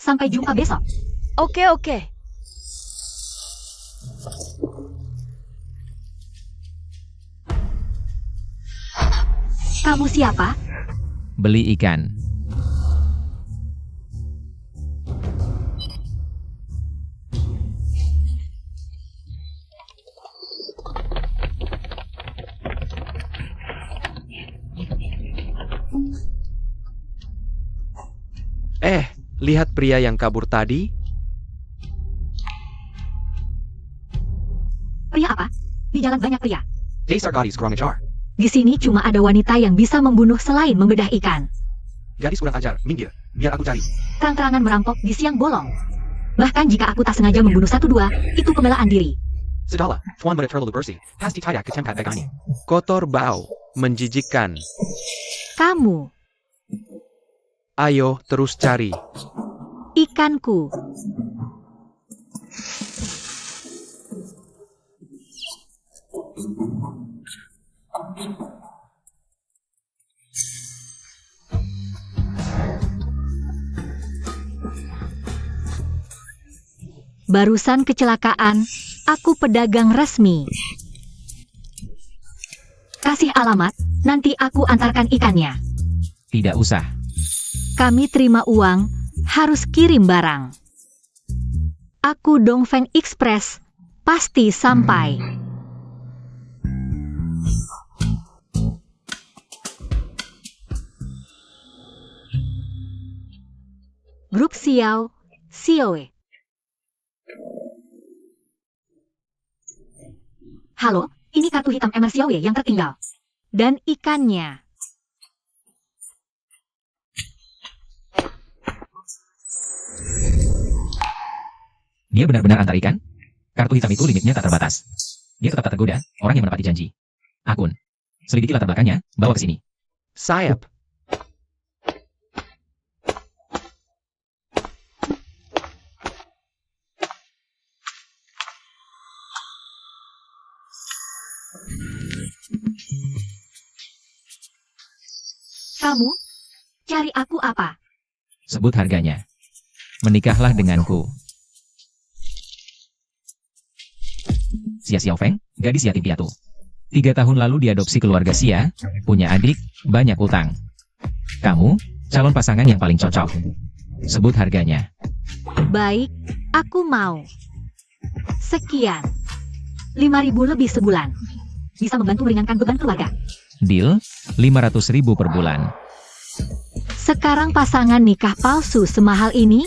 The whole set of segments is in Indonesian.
Sampai jumpa besok. Oke. Kamu siapa? Beli ikan. Lihat pria yang kabur tadi? Pria apa? Di jalan banyak pria. Dasar gadis kurang ajar. Di sini cuma ada wanita yang bisa membunuh selain membedah ikan. Gadis kurang ajar, minggir. Biar aku cari. Terang-terangan merampok di siang bolong. Bahkan jika aku tak sengaja membunuh 1-2, itu pembelaan diri. Sudahlah, Tuan muda terlalu bersih. Pasti tidak ke tempat begini. Kotor bau, menjijikkan. Kamu, Ayo terus cari. ikanku. Barusan kecelakaan, aku pedagang resmi. Kasih alamat, nanti aku antarkan ikannya. Tidak usah. Kami terima uang, harus kirim barang. Aku Dongfeng Express, pasti sampai. Grup Xiao, Xiaoe. Halo, ini kartu hitam Emer Xiaoye yang tertinggal. Dan ikannya. Dia benar-benar antar ikan? Kartu hitam itu limitnya tak terbatas. Dia tetap tak tergoda, orang yang menepati janji. Akun. Selidiki latar belakangnya, bawa ke sini. Sayap. Kamu? Cari aku apa? Sebut harganya. Menikahlah denganku. Xia Xiaofeng, gadis yatim piatu. 3 tahun lalu diadopsi keluarga Xia, punya adik, banyak utang. Kamu, calon pasangan yang paling cocok. Sebut harganya. Baik, aku mau. Sekian. 5.000 lebih sebulan. Bisa membantu meringankan beban keluarga. Deal, 500.000 per bulan. Sekarang pasangan nikah palsu semahal ini?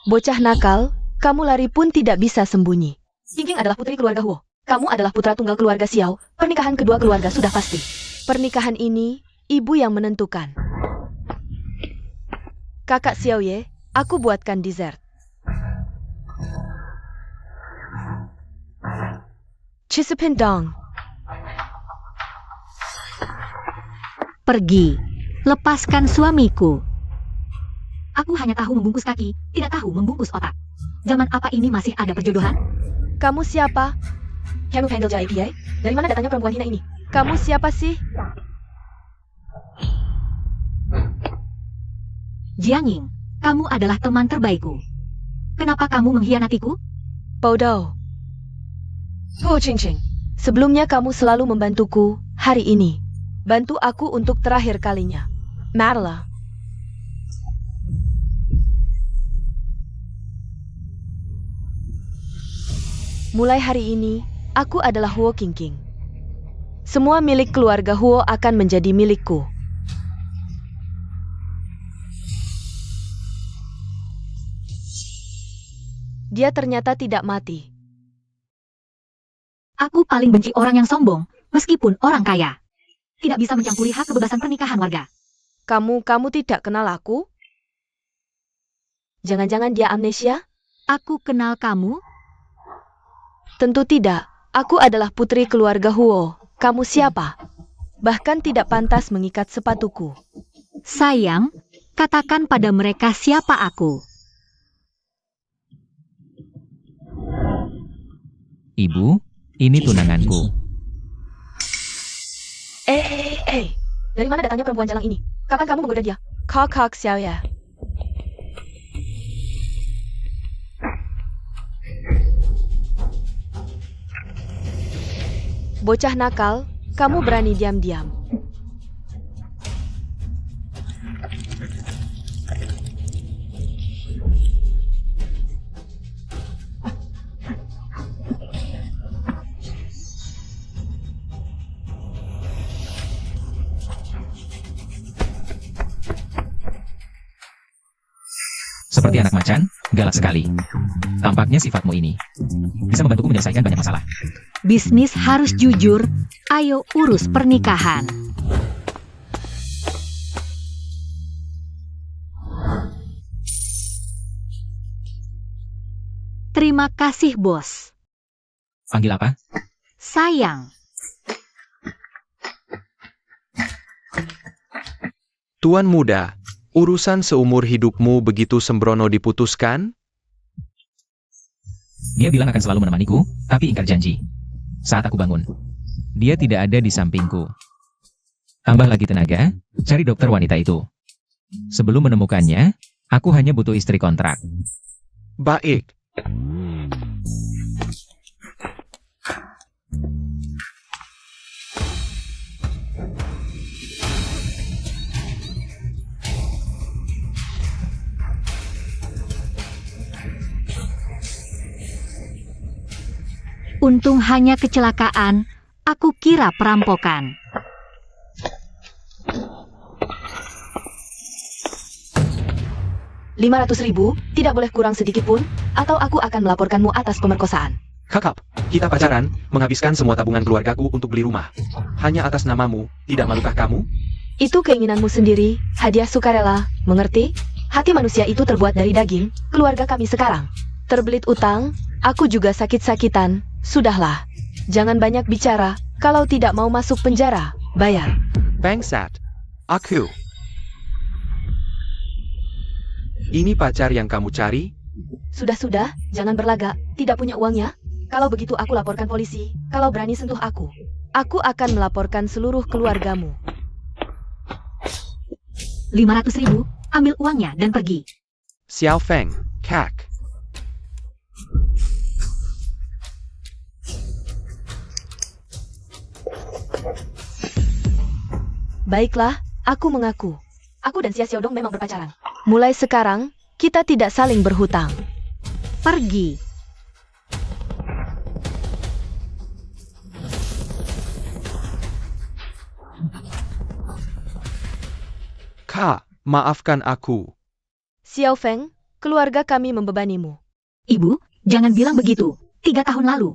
Bocah nakal, kamu lari pun tidak bisa sembunyi. Jingking adalah putri keluarga Huo. Kamu adalah putra tunggal keluarga Xiao. Pernikahan kedua keluarga sudah pasti. Pernikahan ini, ibu yang menentukan. Kakak Xiaoye, aku buatkan dessert. Chisipin-dong. Pergi. Lepaskan suamiku. Aku hanya tahu membungkus kaki, tidak tahu membungkus otak. Zaman apa ini masih ada perjodohan? Kamu siapa? Kamu handle JIPA? Dari mana datangnya perempuan hina ini? Kamu siapa sih? Jianging, kamu adalah teman terbaikku. Kenapa kamu mengkhianatiku? Bodoh. Hu Qingqing. Sebelumnya kamu selalu membantuku, hari ini. Bantu aku untuk terakhir kalinya. Madeline. Mulai hari ini, aku adalah Huo Qingqing. Semua milik keluarga Huo akan menjadi milikku. Dia ternyata tidak mati. Aku paling benci orang yang sombong, meskipun orang kaya. Tidak bisa mencampuri hak kebebasan pernikahan warga. Kamu tidak kenal aku? Jangan-jangan dia amnesia? Aku kenal kamu? Tentu tidak. Aku adalah putri keluarga Huo. Kamu siapa? Bahkan tidak pantas mengikat sepatuku. Sayang, katakan pada mereka siapa aku. Ibu, ini tunanganku. Dari mana datangnya perempuan jalang ini? Kapan kamu menggoda dia? Kakak Xiaoye. Bocah nakal, kamu berani diam-diam. Seperti anak macan, galak sekali. Tampaknya sifatmu ini bisa membantuku menyelesaikan banyak masalah. Bisnis harus jujur, ayo urus pernikahan. Terima kasih, bos. Panggil apa? Sayang. Tuan muda, urusan seumur hidupmu begitu sembrono diputuskan? Dia bilang akan selalu menemaniku, tapi ingkar janji. Saat aku bangun, dia tidak ada di sampingku. Tambah lagi tenaga, cari dokter wanita itu. Sebelum menemukannya, aku hanya butuh istri kontrak. Baik. Untung hanya kecelakaan, aku kira perampokan. Rp500.000, tidak boleh kurang sedikit pun, atau aku akan melaporkanmu atas pemerkosaan. Kakak, kita pacaran, menghabiskan semua tabungan keluargaku untuk beli rumah. Hanya atas namamu, tidak malukah kamu? Itu keinginanmu sendiri, hadiah sukarela, mengerti? Hati manusia itu terbuat dari daging, keluarga kami sekarang. Terbelit utang, aku juga sakit-sakitan, sudahlah. Jangan banyak bicara, kalau tidak mau masuk penjara, bayar. Bangsat. Aku. Ini pacar yang kamu cari? Sudah-sudah, jangan berlagak, tidak punya uangnya? Kalau begitu aku laporkan polisi, kalau berani sentuh aku. Aku akan melaporkan seluruh keluargamu. 500.000, ambil uangnya dan pergi. Xiao Feng, Kak. Baiklah, aku mengaku. Aku dan Xia Xiaodong memang berpacaran. Mulai sekarang, kita tidak saling berhutang. Pergi. Kak, maafkan aku. Xiao Feng, keluarga kami membebanimu. Ibu, jangan bilang begitu. 3 tahun lalu,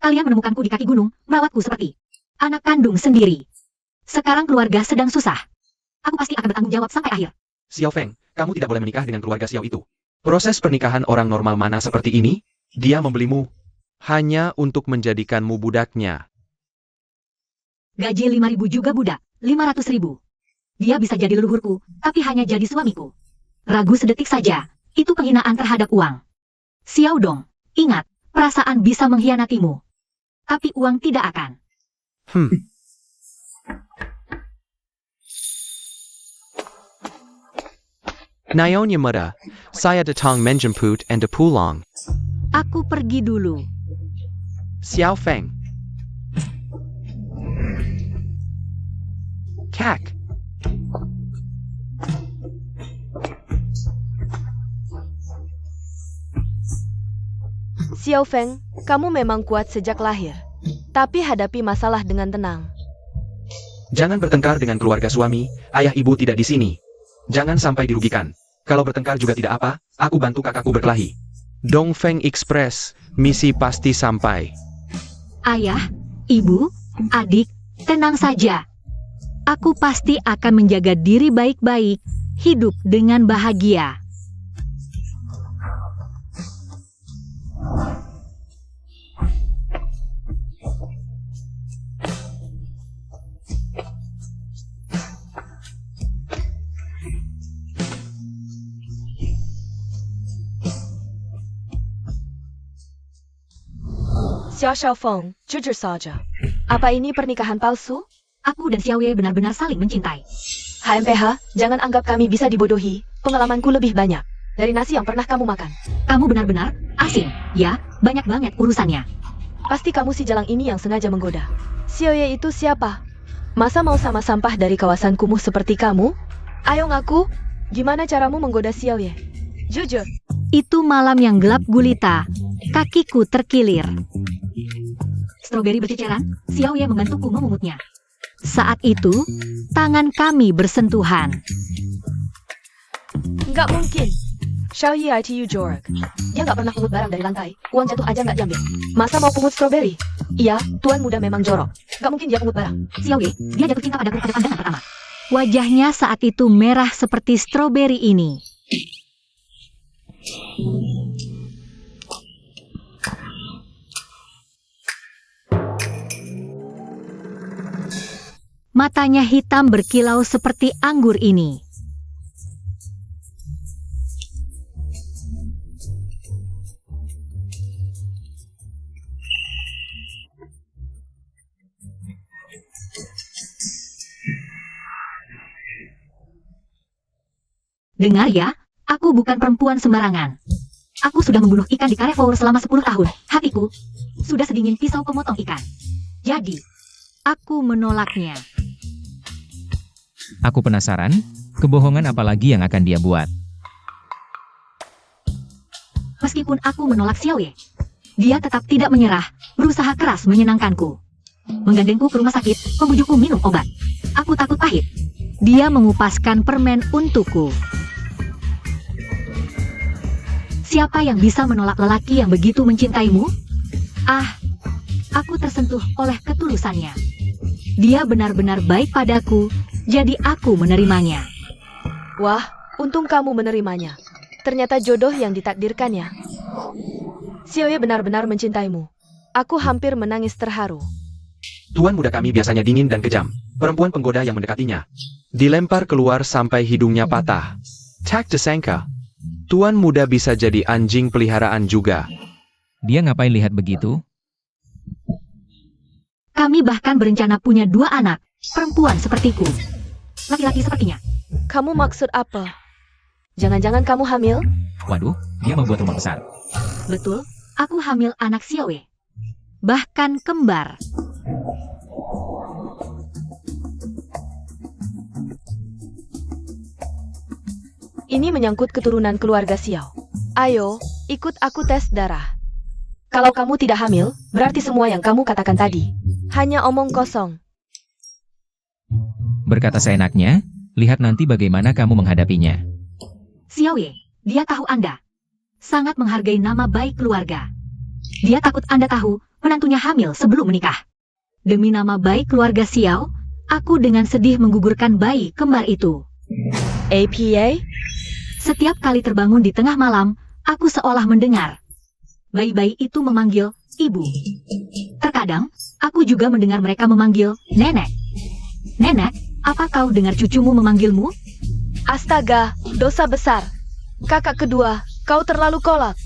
kalian menemukanku di kaki gunung, merawatku seperti anak kandung sendiri. Sekarang keluarga sedang susah. Aku pasti akan bertanggung jawab sampai akhir. Xiao Feng, kamu tidak boleh menikah dengan keluarga Xiao itu. Proses pernikahan orang normal mana seperti ini? Dia membelimu hanya untuk menjadikanmu budaknya. Gaji 5.000 juga budak, 500.000. Dia bisa jadi leluhurku, tapi hanya jadi suamiku. Ragu sedetik saja, itu penghinaan terhadap uang. Xiaodong, ingat, perasaan bisa mengkhianatimu. Tapi uang tidak akan. Nyonya muda, saya datang menjemput Anda pulang. Aku pergi dulu. Xiao Feng. Kak. Xiao Feng, kamu memang kuat sejak lahir. Tapi hadapi masalah dengan tenang. Jangan bertengkar dengan keluarga suami, ayah ibu tidak di sini. Jangan sampai dirugikan. Kalau bertengkar juga tidak apa, aku bantu kakakku berkelahi. Dongfeng Express, misi pasti sampai. Ayah, ibu, adik, tenang saja. Aku pasti akan menjaga diri baik-baik, hidup dengan bahagia. Xiao Feng, jujur saja. Apa ini pernikahan palsu? Aku dan Xiaoye benar-benar saling mencintai. HMPH, jangan anggap kami bisa dibodohi. Pengalamanku lebih banyak dari nasi yang pernah kamu makan. Kamu benar-benar asing, ya, banyak banget urusannya. Pasti kamu si jalang ini yang sengaja menggoda. Xiaoye itu siapa? Masa mau sama sampah dari kawasan kumuh seperti kamu? Ayo ngaku, gimana caramu menggoda Xiaoye? Jujur. Itu malam yang gelap gulita. Kakiku terkilir. Stroberi berceceran, Xiaoye membantuku memungutnya. Saat itu, tangan kami bersentuhan. Nggak mungkin. Xiaoye itu jorok. Dia nggak pernah pungut barang dari lantai. Uang jatuh aja nggak diambil. Masa mau pungut stroberi? Iya, tuan muda memang jorok. Nggak mungkin dia pungut barang. Xiaoye, dia jatuh cinta padaku pada pandangan pertama. Wajahnya saat itu merah seperti stroberi ini. Matanya hitam berkilau seperti anggur ini. Dengar ya, aku bukan perempuan sembarangan. Aku sudah membunuh ikan di Carrefour selama 10 tahun. Hatiku sudah sedingin pisau pemotong ikan. Jadi, aku menolaknya. Aku penasaran, kebohongan apa lagi yang akan dia buat? Meskipun aku menolak Xiaoye, dia tetap tidak menyerah, berusaha keras menyenangkanku. Menggandengku ke rumah sakit, membujukku minum obat. Aku takut pahit. Dia mengupaskan permen untukku. Siapa yang bisa menolak lelaki yang begitu mencintaimu? Ah, aku tersentuh oleh ketulusannya. Dia benar-benar baik padaku, jadi aku menerimanya. Wah, untung kamu menerimanya. Ternyata jodoh yang ditakdirkannya. Xiaoye benar-benar mencintaimu. Aku hampir menangis terharu. Tuan muda kami biasanya dingin dan kejam. Perempuan penggoda yang mendekatinya dilempar keluar sampai hidungnya patah. Tak disangka, tuan muda bisa jadi anjing peliharaan juga. Dia ngapain lihat begitu? Kami bahkan berencana punya 2 anak, perempuan sepertiku. Laki-laki sepertinya. Kamu maksud apa? Jangan-jangan kamu hamil? Waduh, dia mau buat rumah besar. Betul, aku hamil anak Xiaoye. Bahkan kembar. Ini menyangkut keturunan keluarga Xiao. Ayo, ikut aku tes darah. Kalau kamu tidak hamil, berarti semua yang kamu katakan tadi hanya omong kosong. Berkata seenaknya, lihat nanti bagaimana kamu menghadapinya. Xiaoye, dia tahu Anda. Sangat menghargai nama baik keluarga. Dia takut Anda tahu menantunya hamil sebelum menikah. Demi nama baik keluarga Xiao, aku dengan sedih menggugurkan bayi kembar itu. APA? Setiap kali terbangun di tengah malam, aku seolah mendengar bayi-bayi itu memanggil ibu. Terkadang, aku juga mendengar mereka memanggil nenek. Nenek, apa kau dengar cucumu memanggilmu? Astaga, dosa besar. Kakak kedua, kau terlalu kolot.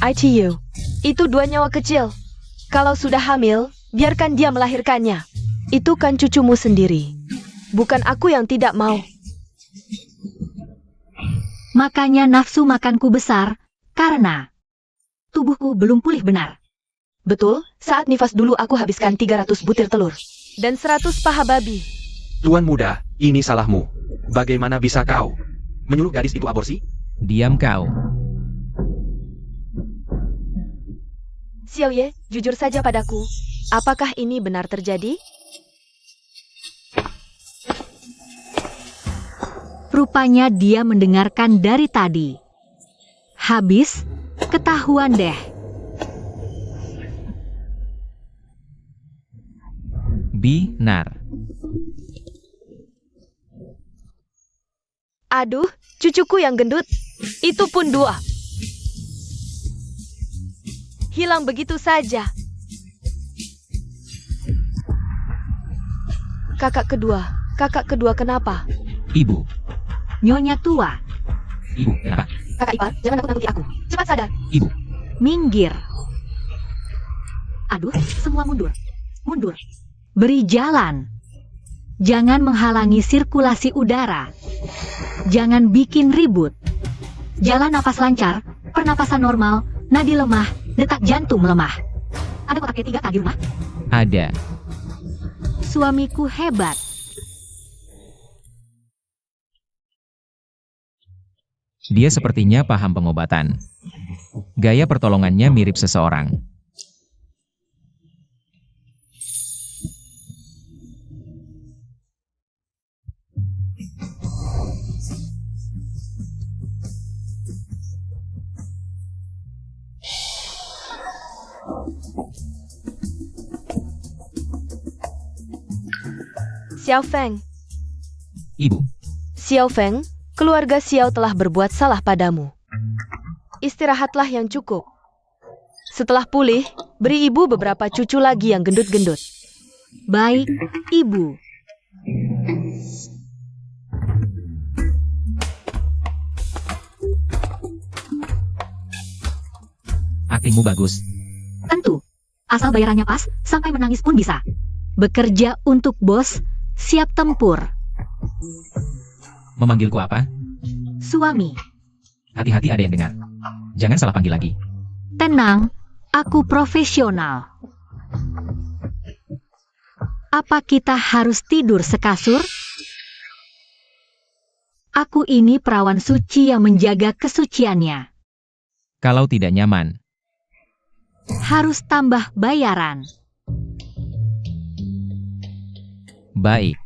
ITU, itu 2 nyawa kecil. Kalau sudah hamil, biarkan dia melahirkannya. Itu kan cucumu sendiri. Bukan aku yang tidak mau. Makanya nafsu makanku besar, karena tubuhku belum pulih benar. Betul, saat nifas dulu aku habiskan 300 butir telur. Dan 100 paha babi. Tuan muda, ini salahmu. Bagaimana bisa kau menyuruh gadis itu aborsi? Diam kau. Xiaoye, jujur saja padaku. Apakah ini benar terjadi? Rupanya dia mendengarkan dari tadi. Habis, ketahuan deh. Binar. Aduh, cucuku yang gendut. Itu pun 2. Hilang begitu saja. Kakak kedua kenapa? Ibu. Nyonya tua, Ibu, kenapa? Kakak ipar, jangan nakut-nakuti aku. Cepat sadar. Ibu. minggir. Aduh, semua mundur. Mundur. Beri jalan. Jangan menghalangi sirkulasi udara. Jangan bikin ribut. Jalan napas lancar, pernapasan normal, nadi lemah, detak jantung melemah. Ada kotak T3K di rumah? Ada. Suamiku hebat. Dia sepertinya paham pengobatan. Gaya pertolongannya mirip seseorang. Xiao Feng. Ibu, Xiao Feng, keluarga Xiao telah berbuat salah padamu. Istirahatlah yang cukup. Setelah pulih, beri ibu beberapa cucu lagi yang gendut-gendut. Baik, Ibu. aktingmu bagus. Tentu. Asal bayarannya pas, sampai menangis pun bisa. Bekerja untuk bos, siap tempur. Memanggilku apa? Suami. Hati-hati ada yang dengar. Jangan salah panggil lagi. Tenang, aku profesional. Apa kita harus tidur sekasur? Aku ini perawan suci yang menjaga kesuciannya. Kalau tidak nyaman, Harus tambah bayaran. baik.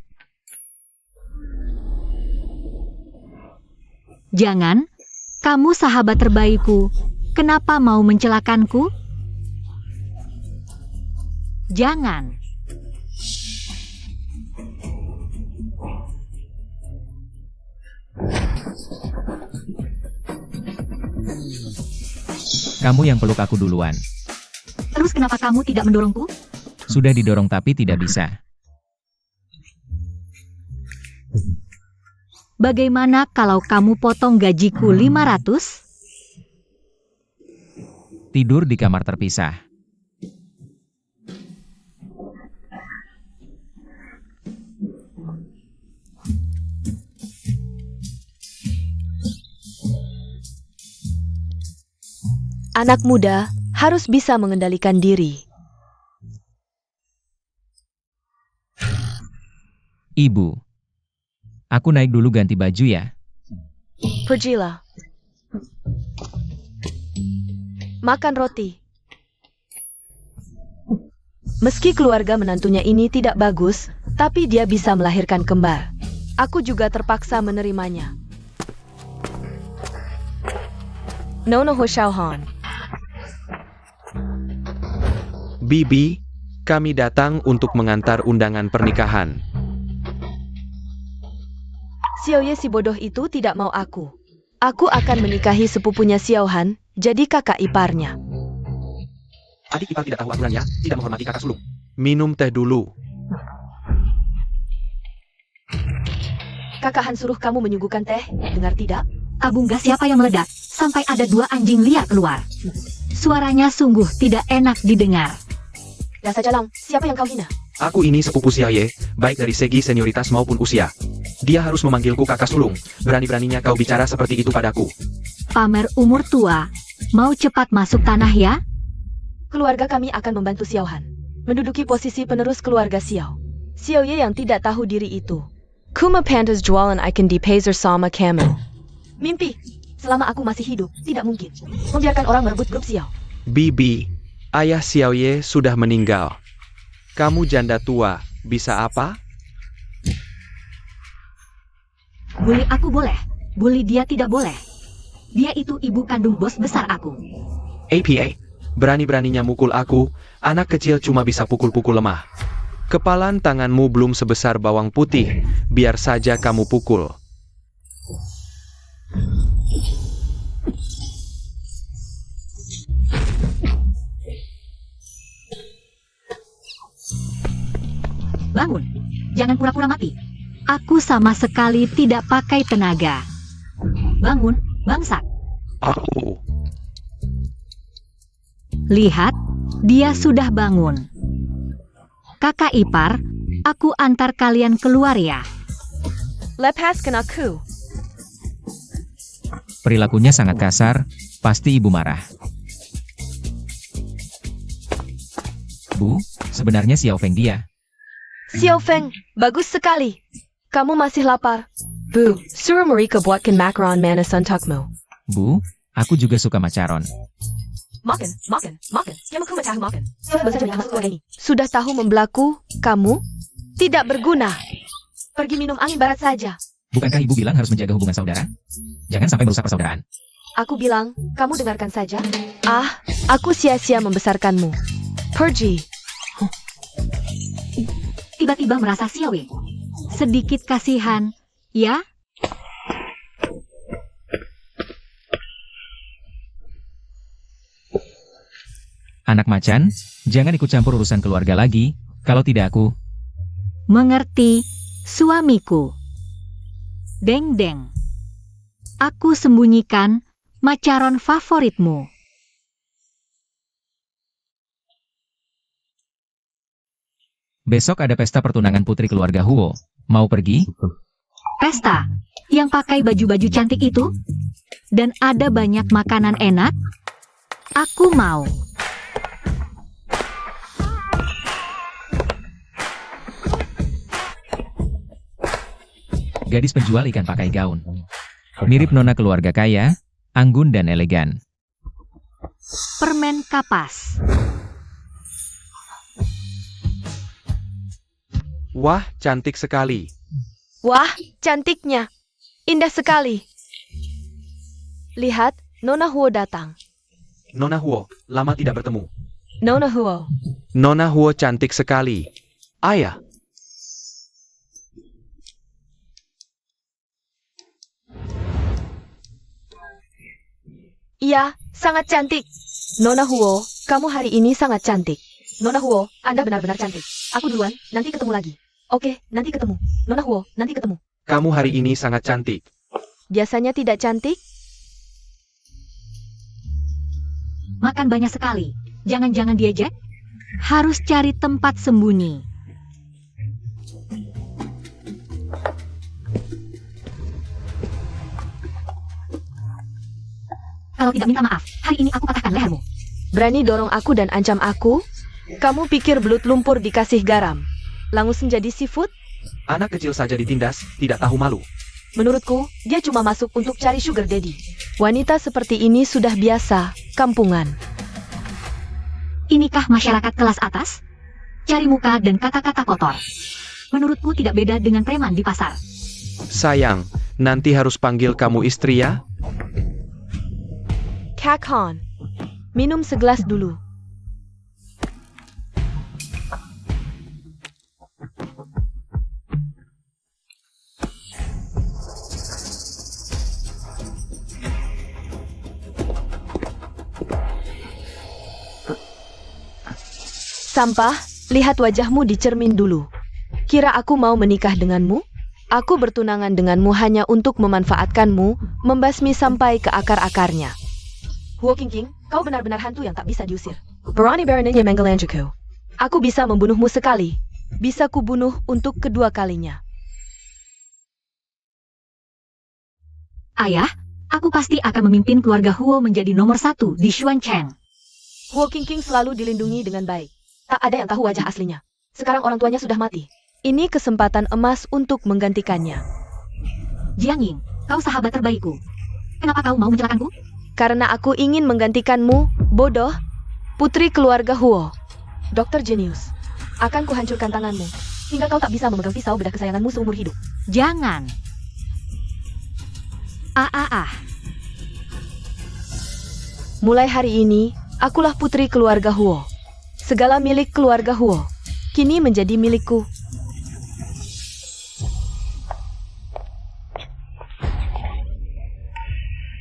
Jangan, kamu sahabat terbaikku. Kenapa mau mencelakanku? Jangan. Kamu yang peluk aku duluan. Terus kenapa kamu tidak mendorongku? Sudah didorong tapi tidak bisa. Bagaimana kalau kamu potong gajiku 500? Tidur di kamar terpisah. Anak muda harus bisa mengendalikan diri. Ibu, aku naik dulu ganti baju ya. Pergilah. Makan roti. Meski keluarga menantunya ini tidak bagus, tapi dia bisa melahirkan kembar. Aku juga terpaksa menerimanya. Nono Ho Xiaohan. Bibi, kami datang untuk mengantar undangan pernikahan. Xiao Ye si bodoh itu tidak mau aku. Aku akan menikahi sepupunya Xiao Han, jadi kakak iparnya. Adik ipar tidak tahu aturannya, tidak menghormati kakak sulung. Minum teh dulu. Kakak Han suruh kamu menyuguhkan teh, dengar tidak? Tabung gas siapa yang meledak? Sampai ada 2 anjing liar keluar. Suaranya sungguh tidak enak didengar. Dasar jalang, siapa yang kau hina? Aku ini sepupu Xiaoye, baik dari segi senioritas maupun usia. Dia harus memanggilku kakak sulung. Berani-beraninya kau bicara seperti itu padaku. Pamer umur tua. Mau cepat masuk tanah ya? Keluarga kami akan membantu Xiao Han menduduki posisi penerus keluarga Xiao. Xiao Ye yang tidak tahu diri itu. Kuma pantas jualan ikan di Pasar sama kamu. Mimpi. Selama aku masih hidup, tidak mungkin membiarkan orang merebut grup Xiao. Bibi, ayah Xiaoye sudah meninggal. Kamu janda tua, bisa apa? Bully aku boleh. Bully dia tidak boleh. Dia itu ibu kandung bos besar aku. APA, berani-beraninya mukul aku, anak kecil cuma bisa pukul-pukul lemah. Kepalan tanganmu belum sebesar bawang putih, biar saja kamu pukul. Bangun. Jangan pura-pura mati. Aku sama sekali tidak pakai tenaga. Bangun, bangsat. Aku. Lihat, dia sudah bangun. Kakak ipar, aku antar kalian keluar ya. Lepaskan aku. Perilakunya sangat kasar, pasti ibu marah. Bu, sebenarnya Xiao Feng dia. Xiao Feng, bagus sekali. Kamu masih lapar? Bu, suruh mereka buatkan macaron manis untukmu. Bu, aku juga suka macaron. Makan. Yang tahu makan. Sudah tahu membelaku, kamu? Tidak berguna. Pergi minum angin barat saja. Bukankah ibu bilang harus menjaga hubungan saudara? Jangan sampai merusak persaudaraan. Aku bilang, kamu dengarkan saja. Ah, aku sia-sia membesarkanmu. Pergi. Tiba-tiba merasa Xiaowei. Sedikit kasihan, ya? Anak macan, jangan ikut campur urusan keluarga lagi, kalau tidak aku. Mengerti, suamiku. Deng-deng. Aku sembunyikan macaron favoritmu. Besok ada pesta pertunangan putri keluarga Huo. Mau pergi? Pesta, yang pakai baju-baju cantik itu? Dan ada banyak makanan enak? Aku mau. Gadis penjual ikan pakai gaun. Mirip nona keluarga kaya, anggun dan elegan. Permen kapas. Wah, cantik sekali. Wah, cantiknya. Indah sekali. Lihat, Nona Huo datang. Nona Huo, lama tidak bertemu. Nona Huo. Nona Huo cantik sekali. Ayah, Iya, sangat cantik. Nona Huo, kamu hari ini sangat cantik. Nona Huo, Anda benar-benar cantik. Aku duluan, nanti ketemu lagi. Oke, nanti ketemu. Nona Huo, nanti ketemu. kamu hari ini sangat cantik. Biasanya tidak cantik? Makan banyak sekali. Jangan-jangan diejek? Harus cari tempat sembunyi. Kalau tidak minta maaf, hari ini aku patahkan lehermu. Berani dorong aku dan ancam aku? Kamu pikir belut lumpur dikasih garam? Langsung jadi seafood? Anak kecil saja ditindas, tidak tahu malu. Menurutku, dia cuma masuk untuk cari sugar daddy. Wanita seperti ini sudah biasa, kampungan. Inikah masyarakat kelas atas? Cari muka dan kata-kata kotor. Menurutku tidak beda dengan preman di pasar. Sayang, nanti harus panggil kamu istri ya? Kakon, minum segelas dulu. Sampah, lihat wajahmu di cermin dulu. Kira aku mau menikah denganmu? Aku bertunangan denganmu hanya untuk memanfaatkanmu, membasmi sampai ke akar-akarnya. Huo Qingqing, kau benar-benar hantu yang tak bisa diusir. Berani Baronnya Menggelanjuku. Aku bisa membunuhmu sekali. Bisa kubunuh untuk kedua kalinya. Ayah, aku pasti akan memimpin keluarga Huo menjadi nomor 1 di Xuancheng. Huo Qingqing selalu dilindungi dengan baik. Tak ada yang tahu wajah aslinya. Sekarang orang tuanya sudah mati. Ini kesempatan emas untuk menggantikannya. Jiang Ying, kau sahabat terbaikku. Kenapa kau mau mencelakakanku? Karena aku ingin menggantikanmu, bodoh, putri keluarga Huo. Dokter Jenius, akan kuhancurkan tanganmu, hingga kau tak bisa memegang pisau bedah kesayanganmu seumur hidup. Jangan. Mulai hari ini, akulah putri keluarga Huo. Segala milik keluarga Huo, kini menjadi milikku.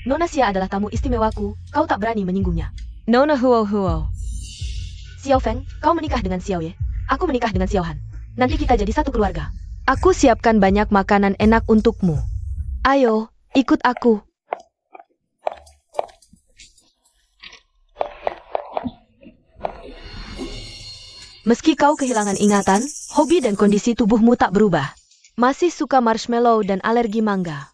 Nona Xia adalah tamu istimewaku, kau tak berani menyinggungnya. Nona Huo Huo. Xiao Feng, kau menikah dengan Xiao Ye. Aku menikah dengan Xiao Han. Nanti kita jadi satu keluarga. Aku siapkan banyak makanan enak untukmu. Ayo, ikut aku. Meski kau kehilangan ingatan, hobi dan kondisi tubuhmu tak berubah. Masih suka marshmallow dan alergi mangga.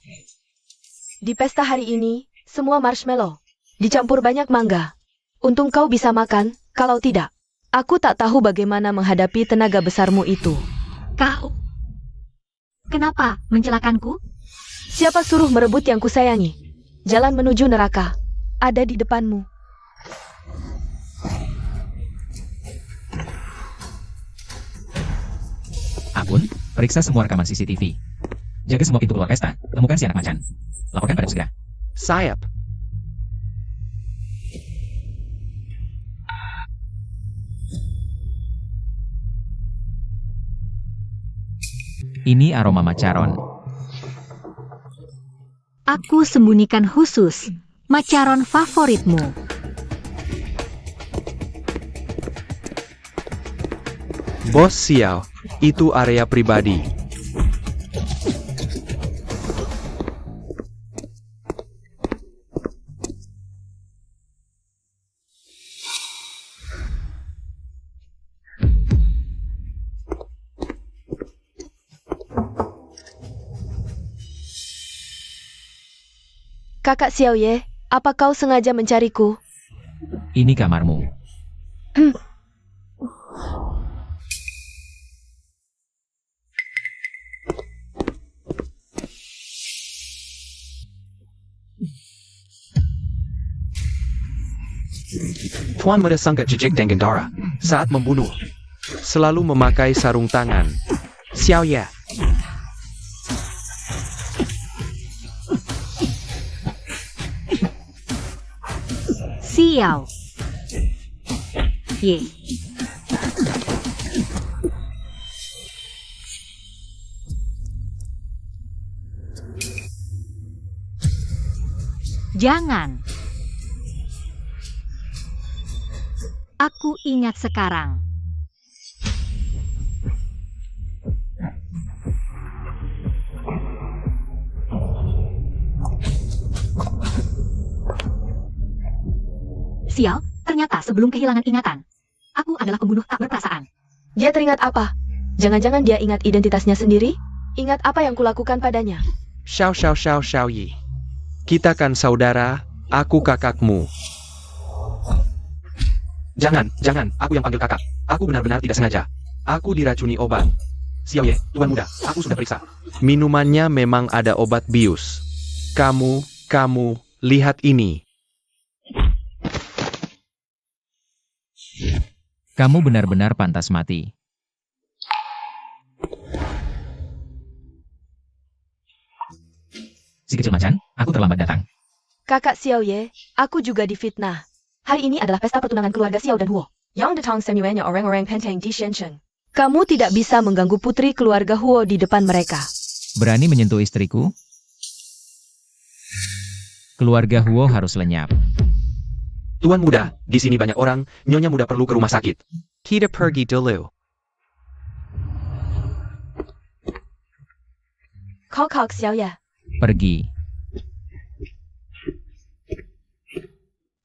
Di pesta hari ini, semua marshmallow. Dicampur banyak mangga. Untung kau bisa makan, kalau tidak, Aku tak tahu bagaimana menghadapi tenaga besarmu itu. Kau... Kenapa mencelakanku? Siapa suruh merebut yang kusayangi? Jalan menuju neraka ada di depanmu. Akun, periksa semua rekaman CCTV. Jaga semua pintu keluar pesta, temukan si anak macan. Laporkan pada segera. Sayap. Ini aroma macaron. Aku sembunyikan khusus macaron favoritmu. Bos Xiao, itu area pribadi. Kakak Xiaoye, apa kau sengaja mencariku? Ini kamarmu. Tuan Muda sangat jijik dengan Dara saat membunuh. Selalu memakai sarung tangan. Xiaoye. Xiao. Ye. Jangan. Aku ingat sekarang. Xiao, ternyata sebelum kehilangan ingatan, aku adalah pembunuh tak berperasaan. Dia teringat apa? Jangan-jangan dia ingat identitasnya sendiri? Ingat apa yang kulakukan padanya? Xiao Xiao Xiao Xiao Yi. Kita kan saudara, aku kakakmu. Jangan, aku yang panggil kakak. Aku benar-benar tidak sengaja. Aku diracuni obat. Xiaoye, Tuan Muda, aku sudah periksa. Minumannya memang ada obat bius. Kamu, lihat ini. Kamu benar-benar pantas mati. Si kecil macan, aku terlambat datang. Kakak Xiaoye, aku juga difitnah. Hari ini adalah pesta pertunangan keluarga Xiao dan Huo. Yang datang semuanya orang-orang penting di Shenzhen. Kamu tidak bisa mengganggu putri keluarga Huo di depan mereka. Berani menyentuh istriku? Keluarga Huo harus lenyap. Tuan Muda, di sini banyak orang, Nyonya Muda perlu ke rumah sakit. Kita pergi dulu. Kok Xiaoye. Pergi.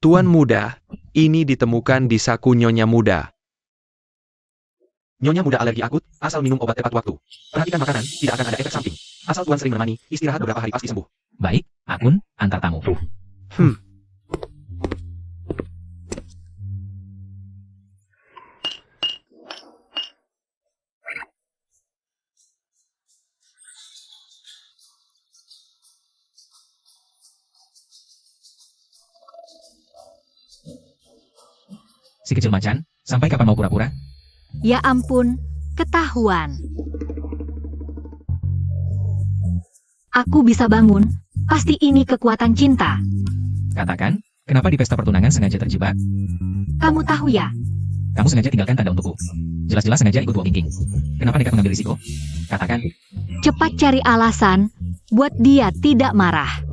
Tuan Muda, ini ditemukan di saku Nyonya Muda. Nyonya Muda alergi akut, asal minum obat tepat waktu. Perhatikan makanan, tidak akan ada efek samping. Asal Tuan sering menemani, istirahat beberapa hari pasti sembuh. Baik, Akun, antar tamu. Si kecil macan, sampai kapan mau pura-pura? Ya ampun, ketahuan. Aku bisa bangun, pasti ini kekuatan cinta. Katakan, kenapa di pesta pertunangan sengaja terjebak? Kamu tahu ya? Kamu sengaja tinggalkan tanda untukku. Jelas-jelas sengaja ikut walking. Kenapa nekat mengambil risiko? Katakan. Cepat cari alasan, buat dia tidak marah.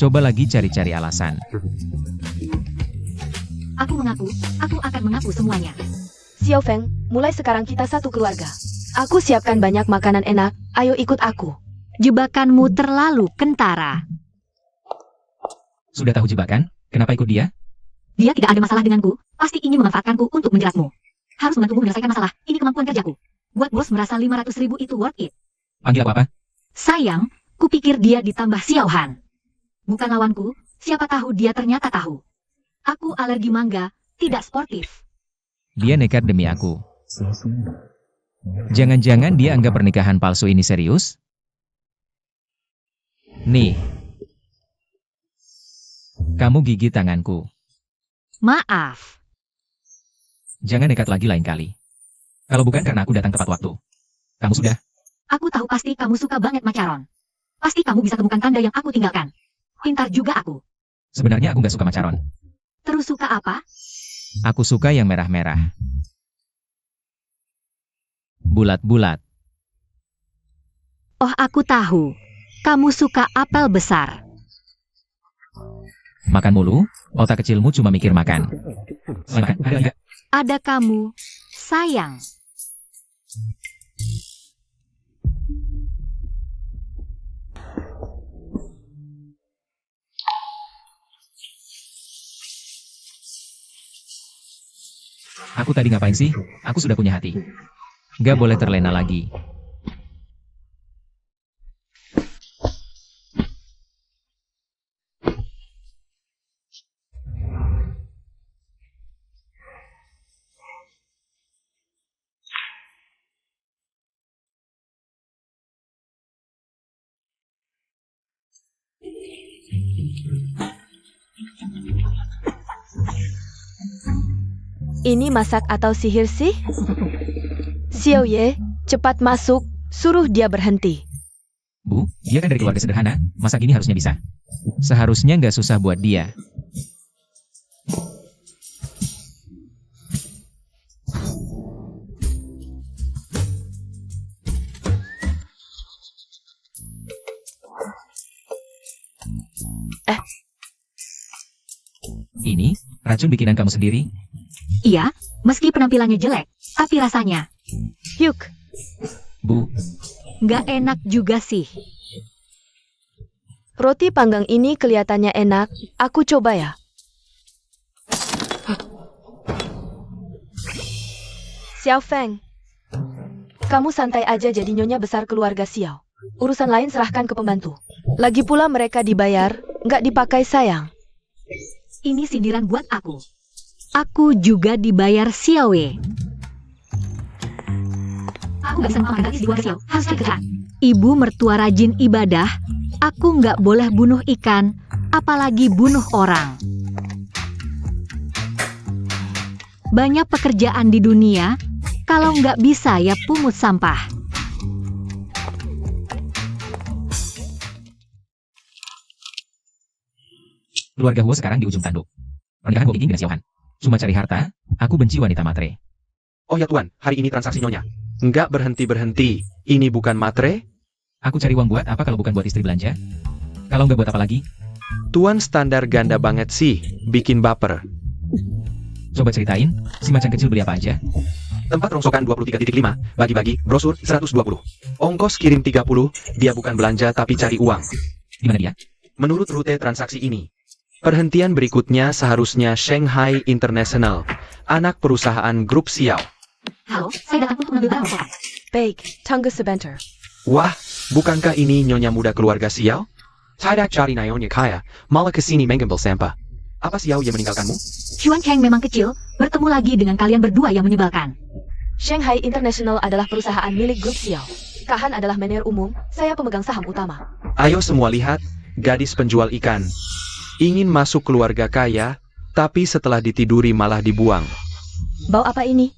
Coba lagi cari-cari alasan. Aku mengaku, aku akan mengaku semuanya. Xiao Feng, mulai sekarang kita satu keluarga. Aku siapkan banyak makanan enak, ayo ikut aku. Jebakanmu terlalu kentara. Sudah tahu jebakan? Kenapa ikut dia? Dia tidak ada masalah denganku, pasti ingin memanfaatkanku untuk menjeratmu. Harus membantumu menyelesaikan masalah, ini kemampuan kerjaku. Buat bos merasa 500.000 itu worth it. Panggil apa-apa? Sayang, kupikir dia ditambah Xiao Han. Bukan lawanku, siapa tahu dia ternyata tahu. Aku alergi mangga, tidak sportif. Dia nekat demi aku. Jangan-jangan dia anggap pernikahan palsu ini serius? Nih. Kamu gigit tanganku. Maaf. Jangan nekat lagi lain kali. Kalau bukan karena aku datang tepat waktu. Kamu sudah. Aku tahu pasti kamu suka banget macaron. Pasti kamu bisa temukan tanda yang aku tinggalkan. Pintar juga aku. Sebenarnya aku gak suka macaron. Terus suka apa? Aku suka yang merah-merah. Bulat-bulat. Oh, aku tahu. Kamu suka apel besar. Makan mulu, otak kecilmu cuma mikir makan. Makan, ada enggak? Ada kamu. Sayang. Aku tadi ngapain sih? Aku sudah punya hati. Gak boleh terlena lagi. Ini masak atau sihir sih? Xiao Ye, cepat masuk, suruh dia berhenti. Bu, dia kan dari keluarga sederhana, masak ini harusnya bisa. Seharusnya nggak susah buat dia. Ini, racun bikinan kamu sendiri? Iya, meski penampilannya jelek, tapi rasanya Hyuk, Bu, nggak enak juga sih. roti panggang ini kelihatannya enak, aku coba ya. Xiao Feng, kamu santai aja jadi nyonya besar keluarga Xiao. Urusan lain serahkan ke pembantu. Lagi pula mereka dibayar, nggak dipakai sayang. Ini sindiran buat aku. Aku juga dibayar Xiao Wei. Aku gak bisa makan gratis di luar Xiao, harus cari kerjaan. Ibu mertua rajin ibadah, aku nggak boleh bunuh ikan, apalagi bunuh orang. Banyak pekerjaan di dunia, kalau nggak bisa ya pungut sampah. keluarga Huo sekarang di ujung tanduk. Pernikahan Go Qingqing dengan Xiaohan. Cuma cari harta, aku benci wanita matre. Oh ya Tuan, hari ini transaksi nyonya. Enggak berhenti-berhenti. Ini bukan matre? Aku cari uang buat apa kalau bukan buat istri belanja? Kalau nggak buat apa lagi? Tuan standar ganda banget sih, bikin baper. Coba ceritain, si macan kecil beli apa aja? Tempat rongsokan 23.5, bagi-bagi, brosur 120. Ongkos kirim 30, dia bukan belanja tapi cari uang. Di mana dia? Menurut rute transaksi ini. Perhentian berikutnya seharusnya Shanghai International, anak perusahaan grup Xiao. Halo, saya datang untuk mengambil barang rongsokan. Baik, tunggu sebentar. Wah, bukankah ini nyonya muda keluarga Xiao? Tidak cari nyonya kaya, malah kesini mengambil sampah. Apa Xiao yang meninggalkanmu? Xuan Cheng memang kecil, bertemu lagi dengan kalian berdua yang menyebalkan. Shanghai International adalah perusahaan milik grup Xiao. Kahan adalah manajer umum, saya pemegang saham utama. Ayo semua lihat, gadis penjual ikan. Ingin masuk keluarga kaya, tapi setelah ditiduri malah dibuang. Bau apa ini?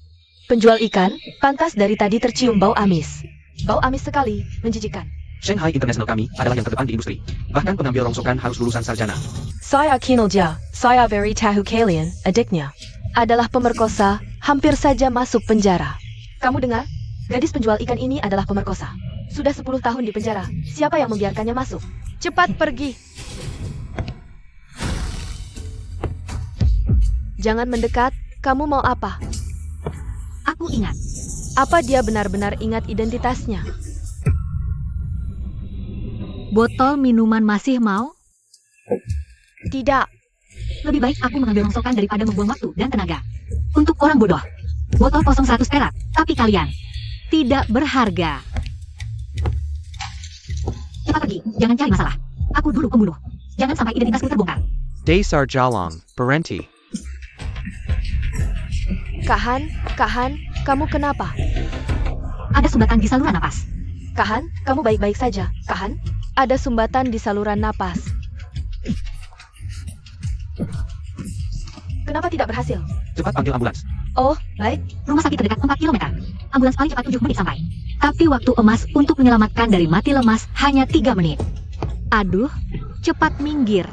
Penjual ikan, pantas dari tadi tercium bau amis. Bau amis sekali, menjijikan. Shanghai International kami adalah yang terdepan di industri. Bahkan pengambil rongsokan harus lulusan sarjana. Saya kinerja, saya very tahu kalian, adiknya. Adalah pemerkosa, hampir saja masuk penjara. Kamu dengar? Gadis penjual ikan ini adalah pemerkosa. Sudah 10 tahun di penjara, siapa yang membiarkannya masuk? Cepat pergi! Jangan mendekat, kamu mau apa? Aku ingat. Apa dia benar-benar ingat identitasnya? Botol minuman masih mau? Tidak. Lebih baik aku mengambil rongsokan daripada membuang waktu dan tenaga. Untuk orang bodoh. Botol kosong 100 perak, tapi kalian tidak berharga. Cepat pergi, jangan cari masalah. Aku dulu pembunuh. Jangan sampai identitasku terbongkar. Desar Jalong, Parenti. Kahan, kamu kenapa? Ada sumbatan di saluran napas. Kahan, kamu baik-baik saja. Kahan, ada sumbatan di saluran napas. Kenapa tidak berhasil? Cepat panggil ambulans. Oh, baik. Rumah sakit terdekat 4 km. Ambulans paling cepat 7 menit sampai. Tapi waktu emas untuk menyelamatkan dari mati lemas hanya 3 menit. Aduh, cepat minggir.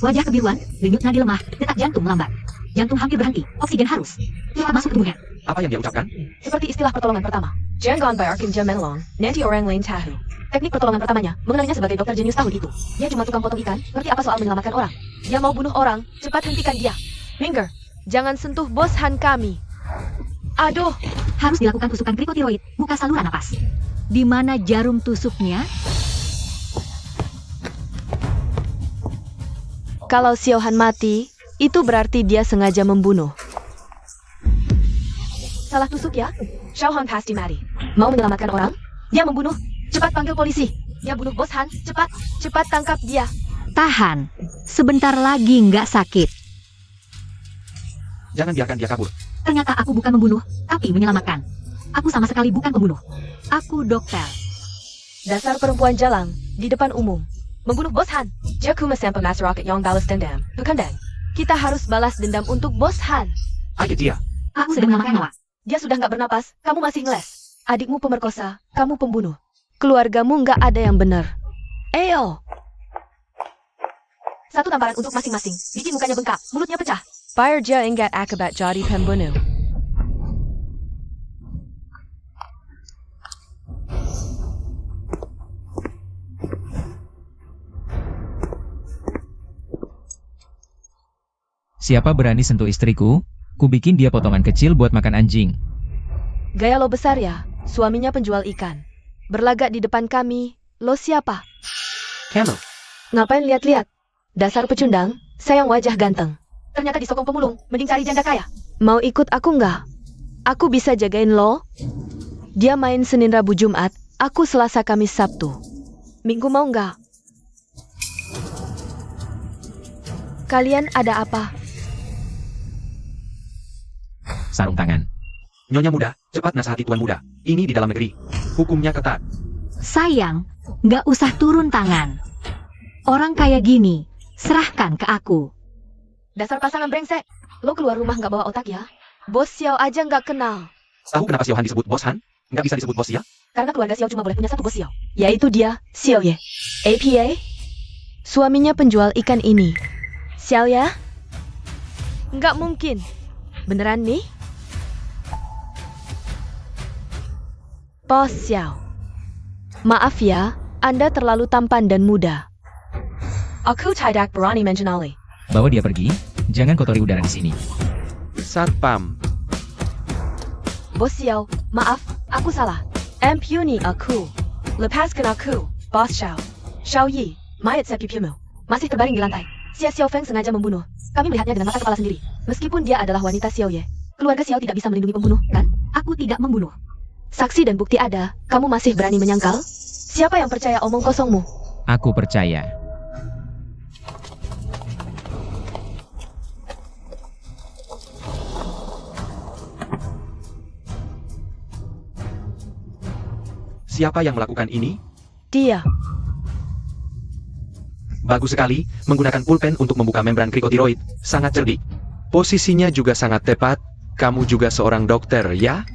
Wajah kebiruan, denyut nadi lemah, detak jantung melambat. Jantung hampir berhenti, oksigen harus. Cepat masuk ke tubuhnya. Apa yang dia ucapkan? Seperti istilah pertolongan pertama. Jangan by Arkin Jam Menlong, nanti orang lain tahu. Teknik pertolongan pertamanya, mengenalinya sebagai dokter jenius tahun itu. Dia cuma tukang potong ikan, ngerti apa soal menyelamatkan orang. Dia mau bunuh orang, cepat hentikan dia. Minggir, jangan sentuh bos Han kami. Aduh, Harus dilakukan tusukan krikotiroid, buka saluran napas. Di mana jarum tusuknya? kalau Xiao Han mati, itu berarti dia sengaja membunuh. Salah tusuk ya? Xiao Han pasti mati. Mau menyelamatkan orang? Dia membunuh. Cepat panggil polisi. Dia bunuh bos Han. Cepat tangkap dia. Tahan, sebentar lagi nggak sakit. Jangan biarkan dia kabur. Ternyata aku bukan membunuh, tapi menyelamatkan. Aku sama sekali bukan pembunuh. Aku dokter. Dasar perempuan jalang di depan umum. Membunuh bos Han. Jaku mesampa mas rocket yang balas dendam. Bukan. Kita harus balas dendam untuk bos Han. Ayo dia. Aku sedang menyelamatkan nyawa. Dia sudah nggak bernapas, kamu masih ngeles. Adikmu pemerkosa, kamu pembunuh. Keluargamu nggak ada yang benar. Eyo. Satu tamparan untuk masing-masing. Bikin mukanya bengkak, mulutnya pecah. Bayar dia ingat akibat jadi pembunuh. Siapa berani sentuh istriku? Ku bikin dia potongan kecil buat makan anjing. Gaya lo besar ya, suaminya penjual ikan. Berlagak di depan kami, lo siapa? Camel. Ngapain lihat-lihat? Dasar pecundang, sayang wajah ganteng. Ternyata disokong pemulung, mending cari janda kaya. Mau ikut aku nggak? Aku bisa jagain lo. Dia main Senin Rabu Jumat, aku Selasa Kamis Sabtu. Minggu mau nggak? Kalian ada apa? Sarung tangan. Nyonya muda, cepat nasihati tuan muda. Ini di dalam negeri. Hukumnya ketat. Sayang, nggak usah turun tangan. Orang kayak gini, serahkan ke aku. Dasar pasangan brengsek. Lo keluar rumah nggak bawa otak ya? Bos Xiao aja nggak kenal. Tahu kenapa Xiao Han disebut bos Han? Nggak bisa disebut bos ya? Karena keluarga Xiao cuma boleh punya satu bos Xiao. Yaitu dia, Xiao Ye. APA? Suaminya penjual ikan ini. Xiao ya? Nggak mungkin. Beneran nih? Bos Xiao. Maaf ya, Anda terlalu tampan dan muda. Aku tidak berani mengenali. Bawa dia pergi. Jangan kotori udara di sini. Satpam. Bos Xiao, maaf, aku salah. Ampuni aku. Lepaskan aku, Bos Xiao. Xiao Yi, mayat sepipimu. Masih terbaring di lantai. Xia Xiaofeng sengaja membunuh. Kami melihatnya dengan mata kepala sendiri. Meskipun dia adalah wanita Xiao Ye. Keluarga Xiao tidak bisa melindungi pembunuh, kan? Aku tidak membunuh. Saksi dan bukti ada, kamu masih berani menyangkal? Siapa yang percaya omong kosongmu? Aku percaya. Siapa yang melakukan ini? Dia. Bagus sekali, menggunakan pulpen untuk membuka membran krikotiroid. Sangat cerdik. Posisinya juga sangat tepat. Kamu juga seorang dokter, ya?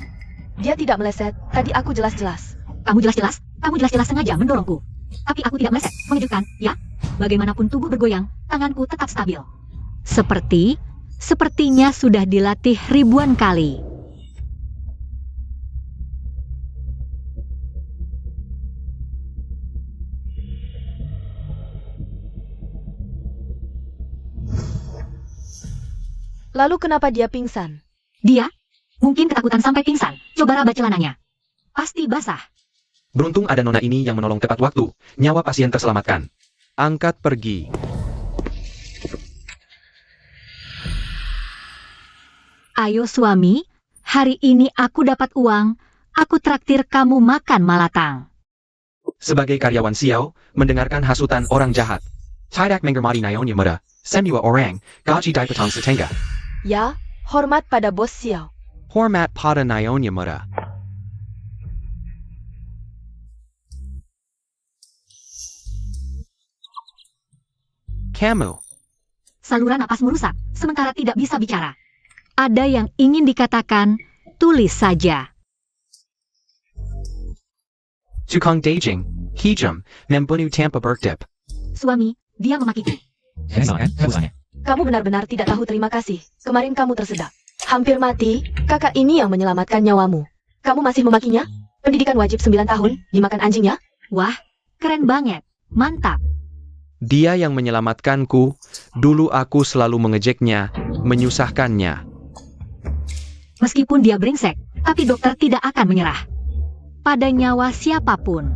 Dia tidak meleset, tadi aku jelas-jelas. Kamu jelas-jelas sengaja mendorongku. Tapi aku tidak meleset, mengejutkan, ya? Bagaimanapun tubuh bergoyang, tanganku tetap stabil. Sepertinya sudah dilatih ribuan kali. Lalu kenapa dia pingsan? Dia? Mungkin ketakutan sampai pingsan. Coba raba celananya. Pasti basah. Beruntung ada nona ini yang menolong tepat waktu. Nyawa pasien terselamatkan. Angkat pergi. Ayo suami, hari ini aku dapat uang. Aku traktir kamu makan malatang. Sebagai karyawan Xiao, mendengarkan hasutan orang jahat. Tidak mengermati naonya muda. Semua orang, gaji dipotong setengah. Ya, hormat pada bos Xiao. Hormat pada Nyonya Muda. Kamu. Saluran napasmu rusak, sementara tidak bisa bicara. Ada yang ingin dikatakan, tulis saja. Tukang Daging, Hijam, Membunuh tanpa bertip. Suami, dia memakiku. Yang disalahkan, usahanya. Kamu benar-benar tidak tahu terima kasih. Kemarin kamu tersedak. Hampir mati, kakak ini yang menyelamatkan nyawamu. Kamu masih memakinya? Pendidikan wajib 9 tahun, dimakan anjingnya? Wah, keren banget. Mantap. Dia yang menyelamatkanku. Dulu aku selalu mengejeknya, menyusahkannya. Meskipun dia brengsek, tapi dokter tidak akan menyerah. Pada nyawa siapapun.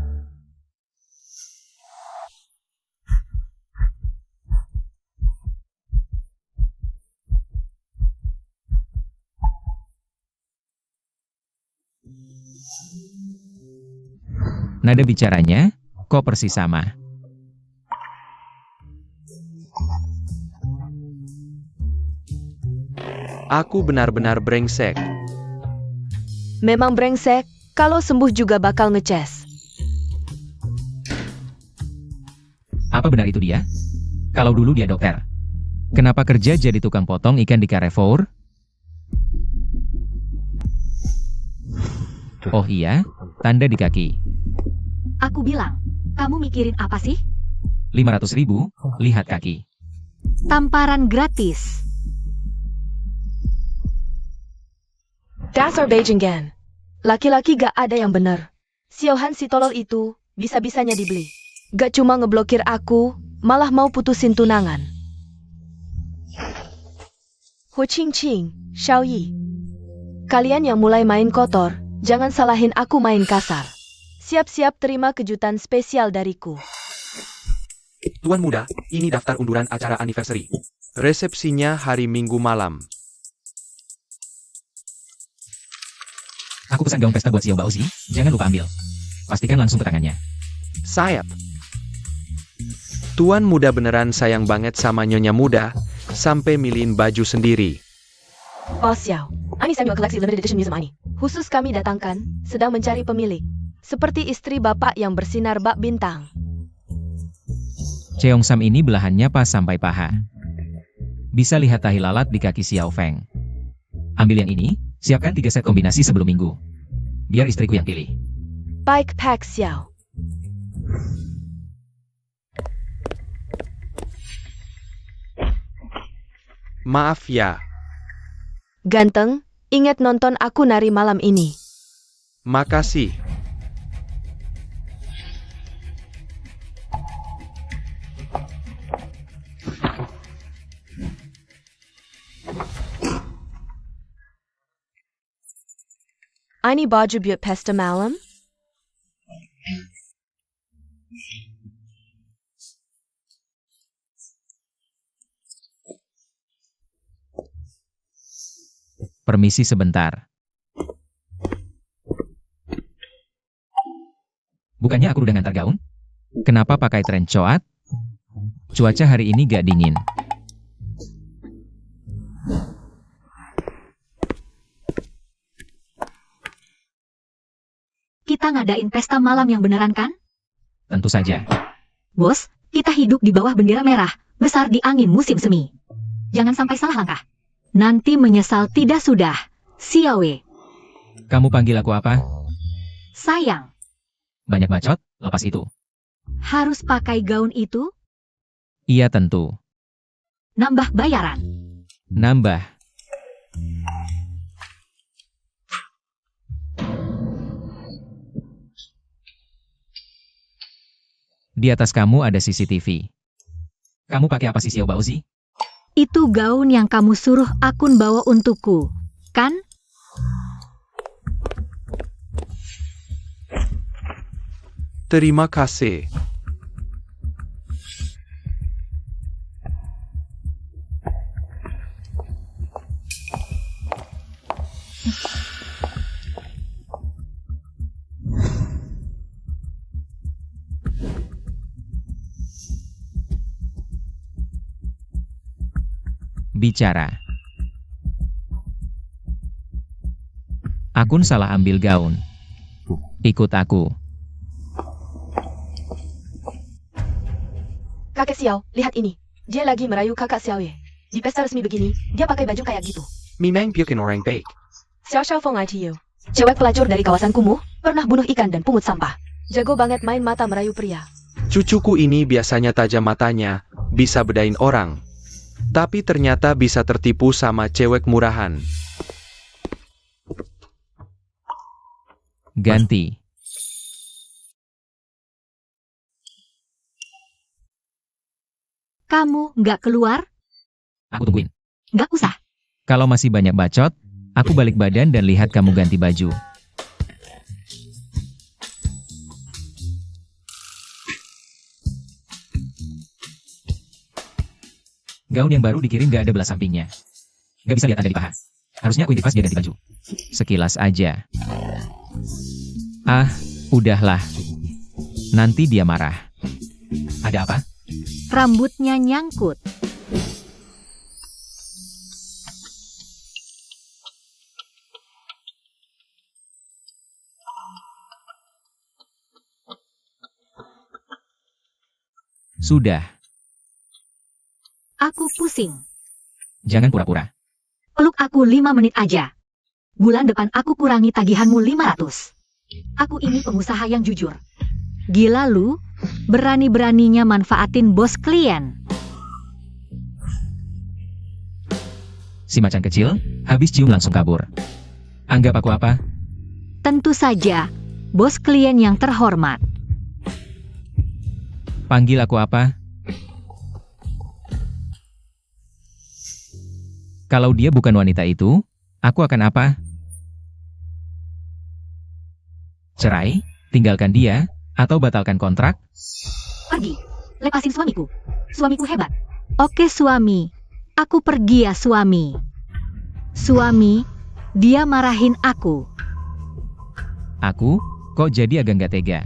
Nada bicaranya, kok persis sama. Aku benar-benar brengsek. Memang brengsek, kalau sembuh juga bakal ngeces. Apa benar itu dia? Kalau dulu dia dokter. Kenapa kerja jadi tukang potong ikan di Carrefour? Oh iya, tanda di kaki. Aku bilang, kamu mikirin apa sih? 500.000, lihat kaki. Tamparan gratis. Dasar Beijing Gan. Laki-laki gak ada yang bener. Xiaohan si tolol itu, bisa-bisanya dibeli. Gak cuma ngeblokir aku, malah mau putusin tunangan. Hu Qingqing, Xiao Yi. Kalian yang mulai main kotor, jangan salahin aku main kasar. Siap-siap terima kejutan spesial dariku. Tuan Muda, ini daftar unduran acara anniversary. Resepsinya hari Minggu malam. Aku pesan gaun pesta buat Xiao Baozi, jangan lupa ambil. Pastikan langsung ke tangannya. Sayap. Tuan Muda beneran sayang banget sama Nyonya Muda, sampai milihin baju sendiri. Oh Xiao, ini Samuel koleksi limited edition museum ini. Khusus kami datangkan, sedang mencari pemilik. Seperti istri bapak yang bersinar bak bintang. Cheongsam ini belahannya pas sampai paha. Bisa lihat tahi lalat di kaki Xiao Feng. Ambil yang ini, siapkan 3 set kombinasi sebelum minggu. Biar istriku yang pilih. Baik Pak Xiao. Maaf ya. Ganteng, ingat nonton aku nari malam ini. Makasih. Ini baju buat pesta malam? Permisi sebentar. Bukannya aku udah ngantar gaun? Kenapa pakai tren coat? Cuaca hari ini gak dingin. Kita ngadain pesta malam yang beneran kan? Tentu saja. Bos, kita hidup di bawah bendera merah, besar di angin musim semi. Jangan sampai salah langkah. Nanti menyesal tidak sudah. Xiaowe. Kamu panggil aku apa? Sayang, Banyak bacot, lepas itu. harus pakai gaun itu? Iya tentu. Nambah bayaran. Nambah. Di atas kamu ada CCTV. Kamu pakai apa sih Xiao Baozi? Itu gaun yang kamu suruh akun bawa untukku, kan? Terima kasih. Bicara. Akun salah ambil gaun. Ikut aku. Kakek Xiao, lihat ini. Dia lagi merayu kakak Xiao Ye. Di pesta resmi begini, dia pakai baju kayak gitu. Memang bikin orang baik. Xiao Xiao Feng ITU. Cewek pelacur dari kawasan kumuh, pernah bunuh ikan dan pungut sampah. Jago banget main mata merayu pria. Cucuku ini biasanya tajam matanya, bisa bedain orang. Tapi ternyata bisa tertipu sama cewek murahan. Ganti. Kamu nggak keluar? Aku tungguin. Nggak usah. Kalau masih banyak bacot, aku balik badan dan lihat kamu ganti baju. Gaun yang baru dikirim gak ada belas sampingnya. Gak bisa lihat ada di paha. Harusnya aku intip pas dia ganti baju. Sekilas aja. Ah, udahlah. Nanti dia marah. Ada apa? Rambutnya nyangkut. Sudah. Aku pusing. Jangan pura-pura. Peluk aku 5 menit aja. Bulan depan aku kurangi tagihanmu 500. Aku ini pengusaha yang jujur. Gila lu, berani-beraninya manfaatin bos klien. Si macan kecil, habis cium langsung kabur. Anggap aku apa? Tentu saja, bos klien yang terhormat. Panggil aku apa? Kalau dia bukan wanita itu, aku akan apa? Cerai, tinggalkan dia, atau batalkan kontrak? Pergi, lepasin suamiku. Suamiku hebat. Oke suami, aku pergi ya suami. Suami, dia marahin aku. Aku, kok jadi agak nggak tega?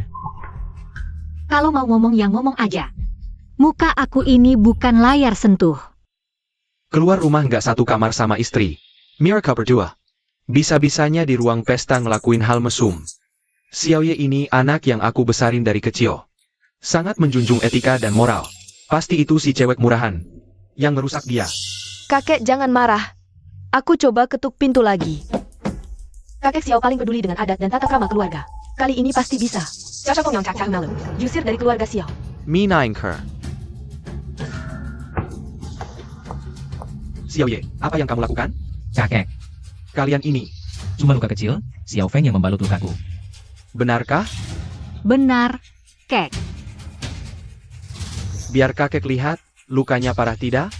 Kalau mau ngomong ya ngomong aja. Muka aku ini bukan layar sentuh. Keluar rumah nggak satu kamar sama istri. Mereka berdua. Bisa-bisanya di ruang pesta ngelakuin hal mesum. Xiao Ye ini anak yang aku besarin dari kecil. Sangat menjunjung etika dan moral. Pasti itu si cewek murahan. Yang ngerusak dia. Kakek jangan marah. Aku coba ketuk pintu lagi. Kakek Xiao paling peduli dengan adat dan tata krama keluarga. Kali ini pasti bisa. Xiao Xiao Feng yang cak-cak malu. Diusir dari keluarga Xiao. Minaingker. Xiao Ye, apa yang kamu lakukan? Kakek, Kalian ini, cuma luka kecil, Xiao Feng yang membalut lukaku. benarkah? Benar, kek. Biar kakek lihat, lukanya parah tidak?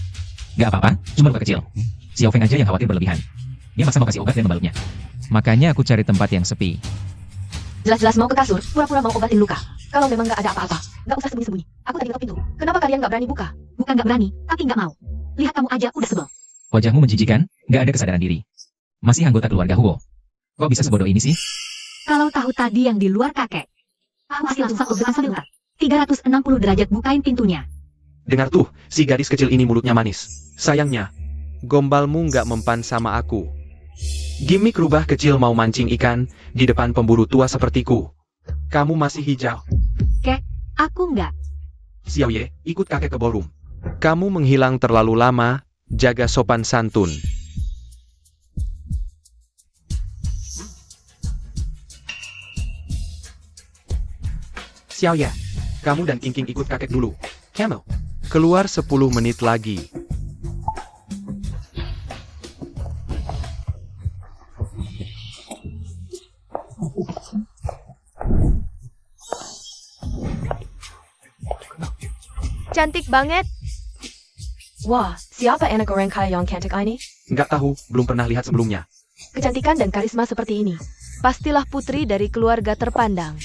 Gak apa-apa, cuma luka kecil. Xiao Feng aja yang khawatir berlebihan. Dia maksa mau kasih obat dan membalutnya. Makanya aku cari tempat yang sepi. Jelas-jelas mau ke kasur, pura-pura mau obatin luka. Kalau memang nggak ada apa-apa, nggak usah sembunyi-sembunyi. Aku tadi ngetok pintu. Kenapa kalian nggak berani buka? Bukan nggak berani, tapi nggak mau. Lihat kamu aja udah sebel. Wajahmu menjijikan, gak ada kesadaran diri. Masih anggota keluarga Huo. Kok bisa sebodoh ini sih? Kalau tahu tadi yang di luar kakek. Aku masih langsung satu dengan sebentar. 360 derajat bukain pintunya. Dengar tuh, si gadis kecil ini mulutnya manis. Sayangnya, gombalmu nggak mempan sama aku. Gimik rubah kecil mau mancing ikan di depan pemburu tua sepertiku. Kamu masih hijau. Kek, aku nggak. Xiao Ye, ikut kakek ke ballroom. Kamu menghilang terlalu lama, jaga sopan santun. Xiao Ye, kamu dan King King ikut kakek dulu. Camel, keluar 10 menit lagi. Cantik banget. Wah, siapa anak orang kaya yang cantik ini? Nggak tahu, belum pernah lihat sebelumnya. Kecantikan dan karisma seperti ini. Pastilah putri dari keluarga terpandang.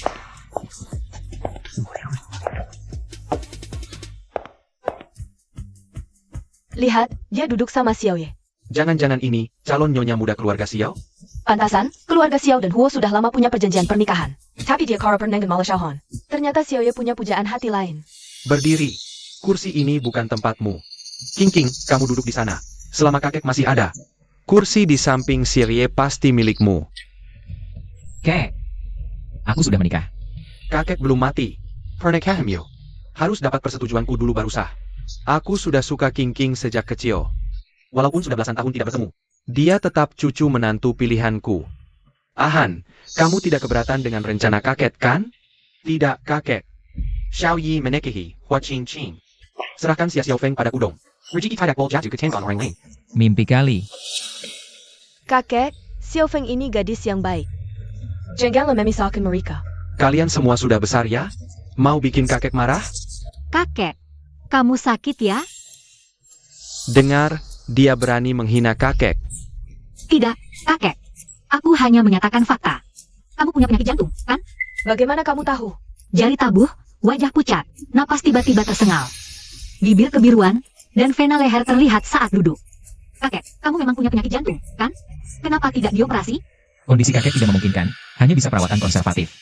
Lihat, dia duduk sama Xiao Ye. Jangan-jangan ini, calon nyonya muda keluarga Xiao? Pantasan, keluarga Xiao dan Huo sudah lama punya perjanjian pernikahan. Tapi dia kara pernah dengan Mala Xiaohon. Ternyata Xiao Ye punya pujaan hati lain. Berdiri. Kursi ini bukan tempatmu. King King, kamu duduk di sana. Selama kakek masih ada. Kursi di samping Xie Ye pasti milikmu. Kek, aku sudah menikah. Kakek belum mati. Pernikahanmu harus dapat persetujuanku dulu baru sah. Aku sudah suka King sejak kecil. Walaupun sudah belasan tahun tidak bertemu. Dia tetap cucu menantu pilihanku. Ahan, kamu tidak keberatan dengan rencana kakek, kan? Tidak, kakek. Xiao Yi menikahi Hua Qingqing. Serahkan Xia Xiaofeng pada Udong. Rezeki tidak boleh jatuh ke tangan orang lain. Mimpi kali. Kakek, Xiao Feng ini gadis yang baik. Janganlah memisahkan mereka. Kalian semua sudah besar ya? Mau bikin kakek marah? Kakek, kamu sakit ya? Dengar, dia berani menghina kakek. Tidak, kakek. Aku hanya menyatakan fakta. Kamu punya penyakit jantung, kan? Bagaimana kamu tahu? Jari tabuh, wajah pucat, napas tiba-tiba tersengal. Bibir kebiruan, dan vena leher terlihat saat duduk. Kakek, kamu memang punya penyakit jantung, kan? Kenapa tidak dioperasi? Kondisi kakek tidak memungkinkan, hanya bisa perawatan konservatif.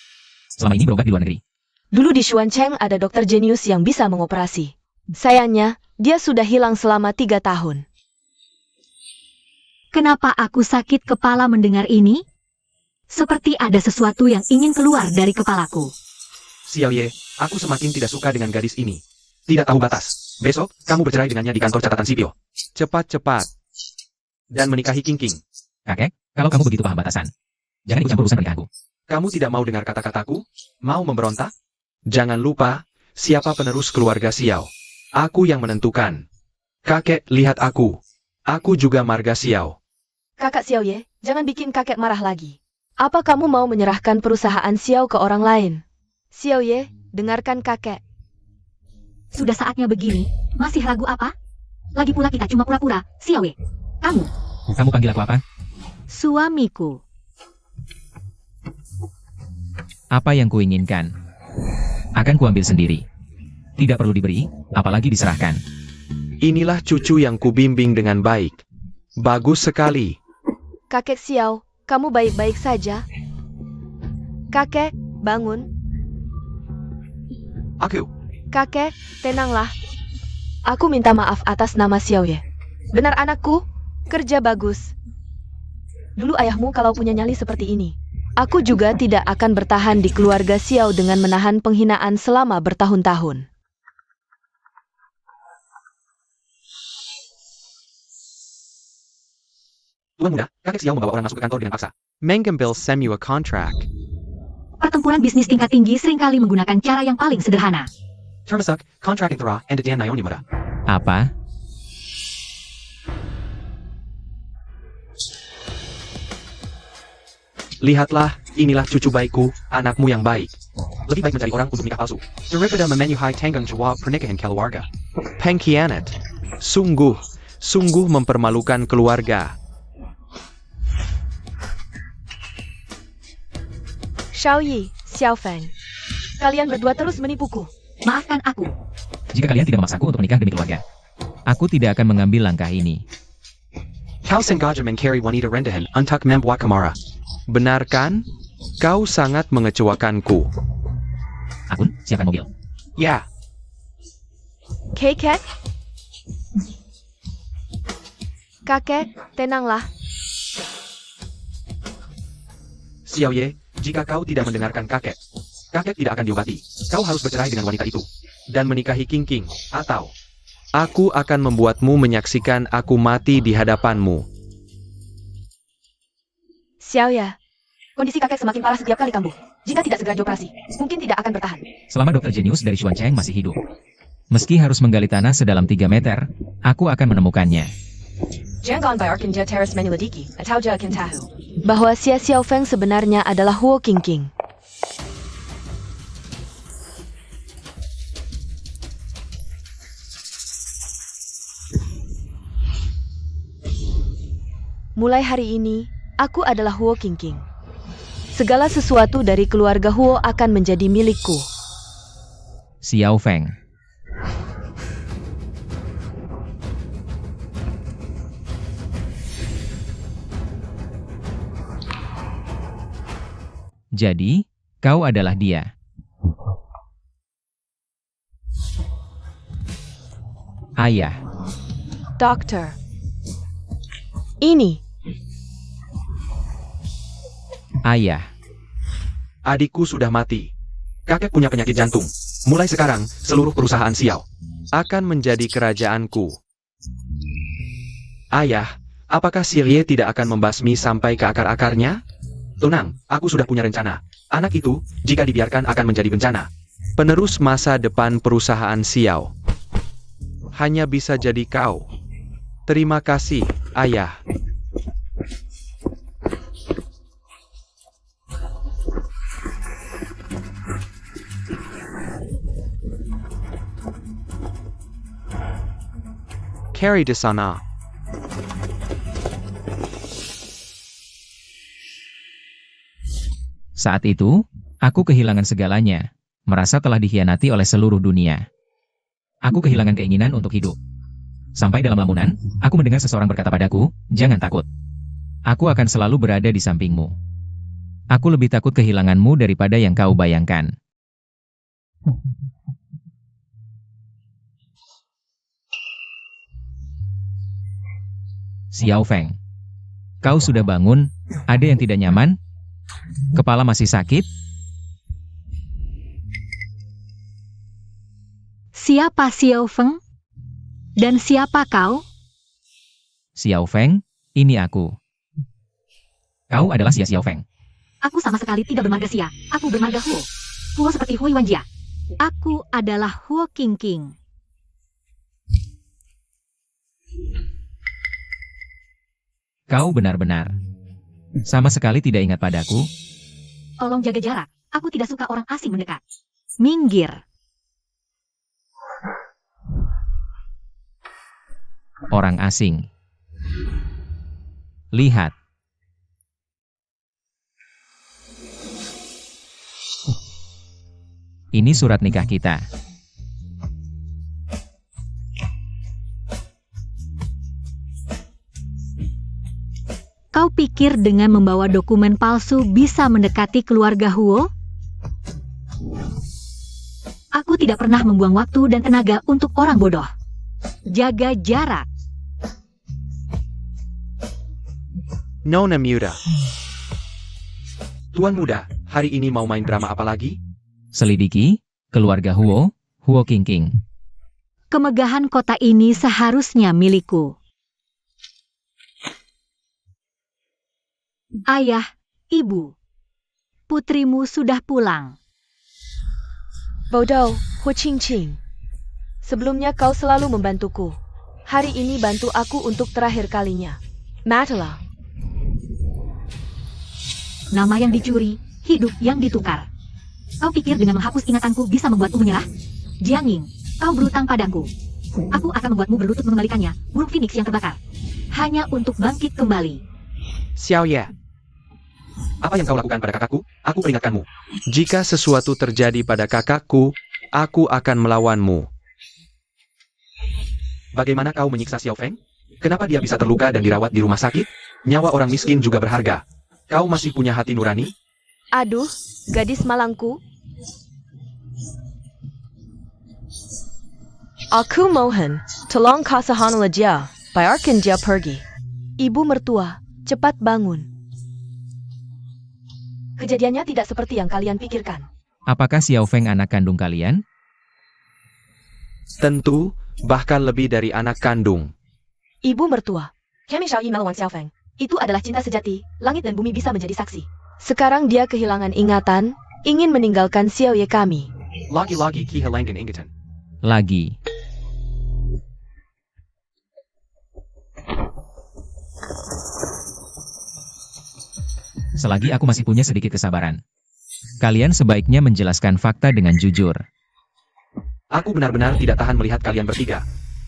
Selama ini berobat di luar negeri. Dulu di Xuancheng ada dokter jenius yang bisa mengoperasi. Sayangnya, dia sudah hilang selama 3 tahun. Kenapa aku sakit kepala mendengar ini? Seperti ada sesuatu yang ingin keluar dari kepalaku. Xiao Ye, aku semakin tidak suka dengan gadis ini. Tidak tahu batas. Besok, kamu bercerai dengannya di kantor catatan sipil. Cepat-cepat. Dan menikahi King. Kakek, kalau kamu begitu paham batasan, jangan ikut campur urusan pernikahanku. Kamu tidak mau dengar kata-kataku? Mau memberontak? Jangan lupa, siapa penerus keluarga Xiao? Aku yang menentukan. Kakek, lihat aku. Aku juga marga Xiao. Kakak Xiao Ye, jangan bikin kakek marah lagi. Apa kamu mau menyerahkan perusahaan Xiao ke orang lain? Xiao Ye, dengarkan kakek. Sudah saatnya begini, masih ragu apa? Lagi pula kita cuma pura-pura, Xiao Wei. Kamu, Kamu panggil aku apa? suamiku. Apa yang kuinginkan? Akan kuambil sendiri. Tidak perlu diberi, apalagi diserahkan. Inilah cucu yang kubimbing dengan baik. Bagus sekali. Kakek Xiao, kamu baik-baik saja? Kakek, bangun. Aku. Kakek, tenanglah. Aku minta maaf atas nama Xiao Ye. Benar anakku? Kerja bagus. Dulu ayahmu kalau punya nyali seperti ini. Aku juga tidak akan bertahan di keluarga Xiao dengan menahan penghinaan selama bertahun-tahun. Tuan muda, kakek Xiao membawa orang masuk ke kantor dengan paksa. Mengambil semua kontrak. Pertempuran bisnis tingkat tinggi seringkali menggunakan cara yang paling sederhana. Termasuk kontrak antara Anda dan Naomi muda. Apa? Lihatlah, inilah cucu baikku, anakmu yang baik. Lebih baik mencari orang untuk nikah palsu. Daripada memenuhi tanggung jawab pernikahan keluarga. Pengkhianat. Sungguh mempermalukan keluarga. Xiao Yi, Xiao Feng. Kalian berdua terus menipuku. Maafkan aku. Jika kalian tidak memaksaku untuk menikah demi keluarga, aku tidak akan mengambil langkah ini. Kau sengaja mencari wanita rendahan untuk membuat Kamara. Benar kan? Kau sangat mengecewakanku. Akun, siapkan mobil. Ya, Kakek? Kakek, tenanglah. Xiao Ye, jika kau tidak mendengarkan kakek tidak akan diobati. Kau harus bercerai dengan wanita itu. Dan menikahi King, atau aku akan membuatmu menyaksikan aku mati di hadapanmu. Xiao Ya, kondisi kakek semakin parah setiap kali kambuh. Jika tidak segera dioperasi, mungkin tidak akan bertahan. Selama dokter jenius dari Xuancheng masih hidup, meski harus menggali tanah sedalam 3 meter, aku akan menemukannya. Bahwa Xia Xiao Feng sebenarnya adalah Huo King. Mulai hari ini, aku adalah Huo King. Segala sesuatu dari keluarga Huo akan menjadi milikku. Xiao Feng. Jadi, kau adalah dia. Ayah. Dokter. Ini. Ayah. adikku sudah mati. Kakek punya penyakit jantung. Mulai sekarang, seluruh perusahaan Xiao akan menjadi kerajaanku. Ayah, apakah Xie tidak akan membasmi sampai ke akar-akarnya? Tenang, aku sudah punya rencana. Anak itu, jika dibiarkan akan menjadi bencana. Penerus masa depan perusahaan Xiao. Hanya bisa jadi kau. Terima kasih, Ayah. Carry di sana. Saat itu, aku kehilangan segalanya, merasa telah dikhianati oleh seluruh dunia. Aku kehilangan keinginan untuk hidup. Sampai dalam lamunan, aku mendengar seseorang berkata padaku, "Jangan takut. Aku akan selalu berada di sampingmu. Aku lebih takut kehilanganmu daripada yang kau bayangkan." Xiao Feng, kau sudah bangun? Ada yang tidak nyaman? Kepala masih sakit? Siapa Xiao Feng? Dan siapa kau? Xiao Feng, ini aku. Kau adalah Xiao Feng. Aku sama sekali tidak bermarga Xia. Aku bermarga Huo. Huo seperti Hui Wanjia. Aku adalah Huo Qingqing. Kau benar-benar sama sekali tidak ingat padaku. Tolong jaga jarak. Aku tidak suka orang asing mendekat. Minggir. Orang asing. Lihat. Ini surat nikah kita. Kau pikir dengan membawa dokumen palsu bisa mendekati keluarga Huo? Aku tidak pernah membuang waktu dan tenaga untuk orang bodoh. Jaga jarak. Nona Muda. Tuan Muda, hari ini mau main drama apa lagi? Selidiki, keluarga Huo, Huo Qingqing. Kemegahan kota ini seharusnya milikku. Ayah, ibu, putrimu sudah pulang. Bodoh, Hu Qingqing. Sebelumnya kau selalu membantuku. Hari ini bantu aku untuk terakhir kalinya. Matilah. Nama yang dicuri, hidup yang ditukar. Kau pikir dengan menghapus ingatanku bisa membuatku menyerah? Jiangning, kau berutang padaku. Aku akan membuatmu berlutut mengembalikannya, burung phoenix yang terbakar. Hanya untuk bangkit kembali. Xiao Ye. Apa yang kau lakukan pada kakakku? Aku peringatkanmu. Jika sesuatu terjadi pada kakakku, aku akan melawanmu. Bagaimana kau menyiksa Xiao Feng? Kenapa dia bisa terluka dan dirawat di rumah sakit? Nyawa orang miskin juga berharga. Kau masih punya hati nurani? Aduh, gadis malangku. Aku mohon, tolong kasihanlah dia, biarkan dia pergi. Ibu mertua, cepat bangun. Kejadiannya tidak seperti yang kalian pikirkan. Apakah Xiao Feng anak kandung kalian? Tentu, bahkan lebih dari anak kandung. Ibu mertua, kami Xiaoyi melawan Xiao Feng. Itu adalah cinta sejati, langit dan bumi bisa menjadi saksi. Sekarang dia kehilangan ingatan, ingin meninggalkan Xiao Ye kami. Lagi-lagi kehilangan ingatan. Lagi. Selagi aku masih punya sedikit kesabaran. Kalian sebaiknya menjelaskan fakta dengan jujur. Aku benar-benar tidak tahan melihat kalian bertiga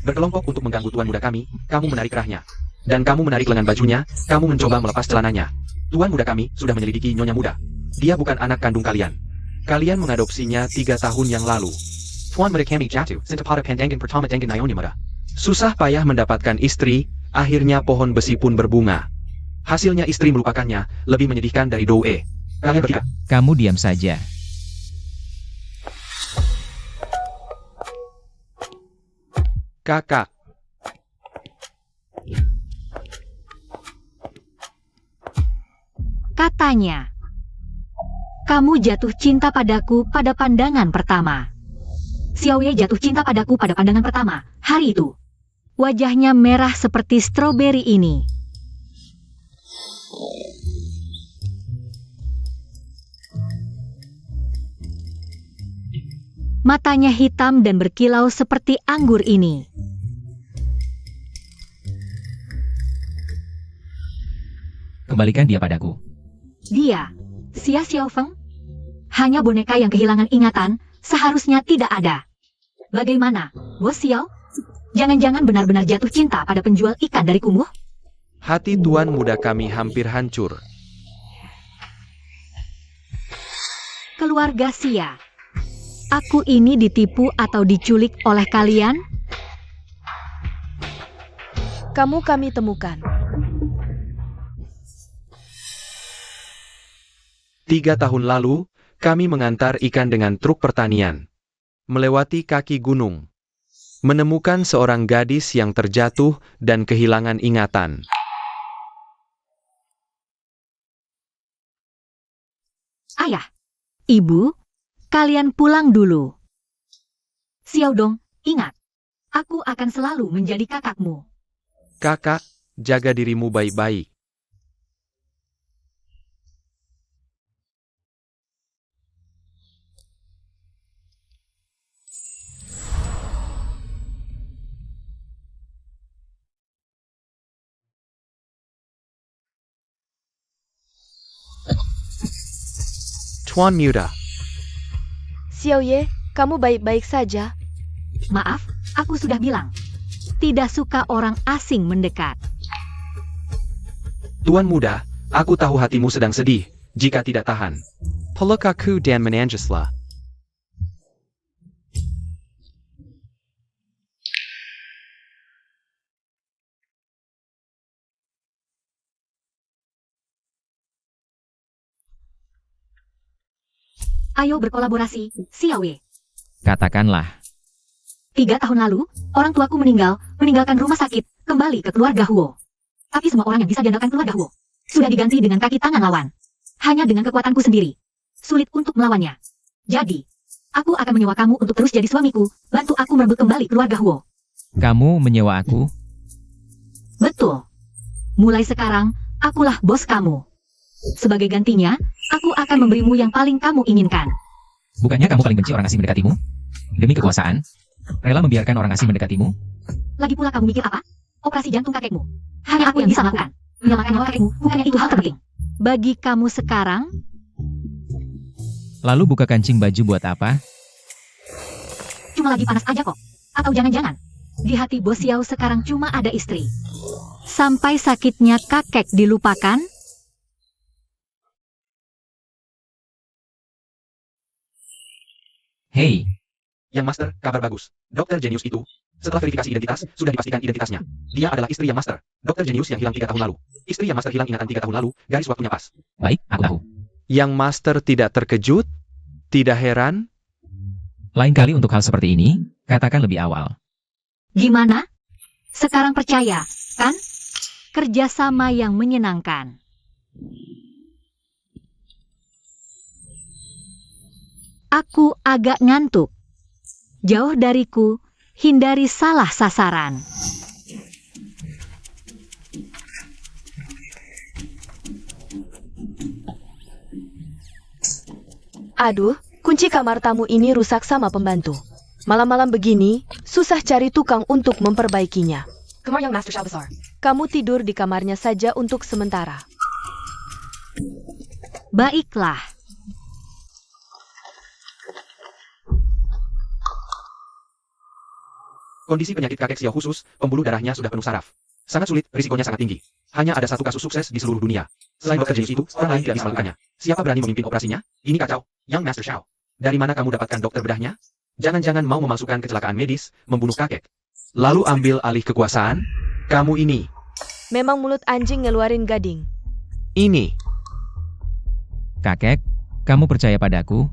berkelompok untuk mengganggu tuan muda kami. Kamu menarik kerahnya. Dan kamu menarik lengan bajunya, kamu mencoba melepas celananya. Tuan muda kami sudah menyelidiki Nyonya Muda. Dia bukan anak kandung kalian. Kalian mengadopsinya 3 tahun yang lalu. Tuan muda kami jatuh, pada pandangan pertama dengan Nyonya Muda. Susah payah mendapatkan istri, akhirnya pohon besi pun berbunga. Hasilnya istri melupakannya, lebih menyedihkan dari Doe. Kalian bertiga. Kamu diam saja. Kakak. Katanya, Kamu jatuh cinta padaku pada pandangan pertama. Xiao Wei jatuh cinta padaku pada pandangan pertama, hari itu. Wajahnya merah seperti stroberi ini. Matanya hitam dan berkilau seperti anggur ini. Kembalikan dia padaku. Dia, Xia Xiaofeng, hanya boneka yang kehilangan ingatan, seharusnya tidak ada. Bagaimana, Bos Xiao? Jangan-jangan benar-benar jatuh cinta pada penjual ikan dari kumuh? Hati tuan muda kami hampir hancur. Keluarga Xia. Aku ini ditipu atau diculik oleh kalian? Kamu kami temukan. 3 tahun lalu, kami mengantar ikan dengan truk pertanian. Melewati kaki gunung. Menemukan seorang gadis yang terjatuh dan kehilangan ingatan. Ayah, Ibu, kalian pulang dulu. Xiao Dong, ingat, aku akan selalu menjadi kakakmu. Kakak, jaga dirimu baik-baik. Tuan muda. Xiao Ye, kamu baik-baik saja? Maaf, aku sudah bilang. Tidak suka orang asing mendekat. Tuan muda, aku tahu hatimu sedang sedih, jika tidak tahan. Peluk aku dan menangislah. Ayo berkolaborasi, Xiao Wei. Katakanlah. 3 tahun lalu, orang tuaku meninggalkan rumah sakit, kembali ke keluarga Huo. Tapi semua orang yang bisa diandalkan keluarga Huo sudah diganti dengan kaki tangan lawan. Hanya dengan kekuatanku sendiri. Sulit untuk melawannya. Jadi, aku akan menyewa kamu untuk terus jadi suamiku, bantu aku merebut kembali keluarga Huo. Kamu menyewa aku? Betul. Mulai sekarang, akulah bos kamu. Sebagai gantinya, aku akan memberimu yang paling kamu inginkan. Bukannya kamu paling benci orang asing mendekatimu? Demi kekuasaan? Rela membiarkan orang asing mendekatimu? Lagi pula kamu mikir apa? Operasi jantung kakekmu. Hanya aku yang bisa melakukan. Menyelamatkan nyawa kakekmu, bukannya itu hal terpenting. Bagi kamu sekarang, Lalu buka kancing baju buat apa? cuma lagi panas aja kok. Atau jangan-jangan, di hati Bos Xiao sekarang cuma ada istri. Sampai sakitnya kakek dilupakan? Hei, Yang Master, kabar bagus. Dokter Jenius itu, setelah verifikasi identitas, sudah dipastikan identitasnya. Dia adalah istri Yang Master, Dokter Jenius yang hilang 3 tahun lalu. Istri Yang Master hilang ingatan 3 tahun lalu, garis waktunya pas. baik, aku tahu. Yang Master tidak terkejut? Tidak heran? Lain kali untuk hal seperti ini, katakan lebih awal. Gimana? Sekarang percaya, kan? Kerjasama yang menyenangkan. Aku agak ngantuk. Jauh dariku, hindari salah sasaran. Aduh, kunci kamar tamu ini rusak sama pembantu. Malam-malam begini, susah cari tukang untuk memperbaikinya. Kamar yang Master Xiao besar. Kamu tidur di kamarnya saja untuk sementara. Baiklah. Kondisi penyakit kakek Xiao khusus, pembuluh darahnya sudah penuh saraf. Sangat sulit, risikonya sangat tinggi. Hanya ada 1 kasus sukses di seluruh dunia. Selain dokter jenius itu, orang lain tidak bisa melakukannya. Siapa berani memimpin operasinya? Ini kacau. Yang Master Xiao. Dari mana kamu dapatkan dokter bedahnya? Jangan-jangan mau memasukkan kecelakaan medis, membunuh kakek. Lalu ambil alih kekuasaan? Kamu ini. Memang mulut anjing ngeluarin gading. Ini. Kakek, kamu percaya padaku?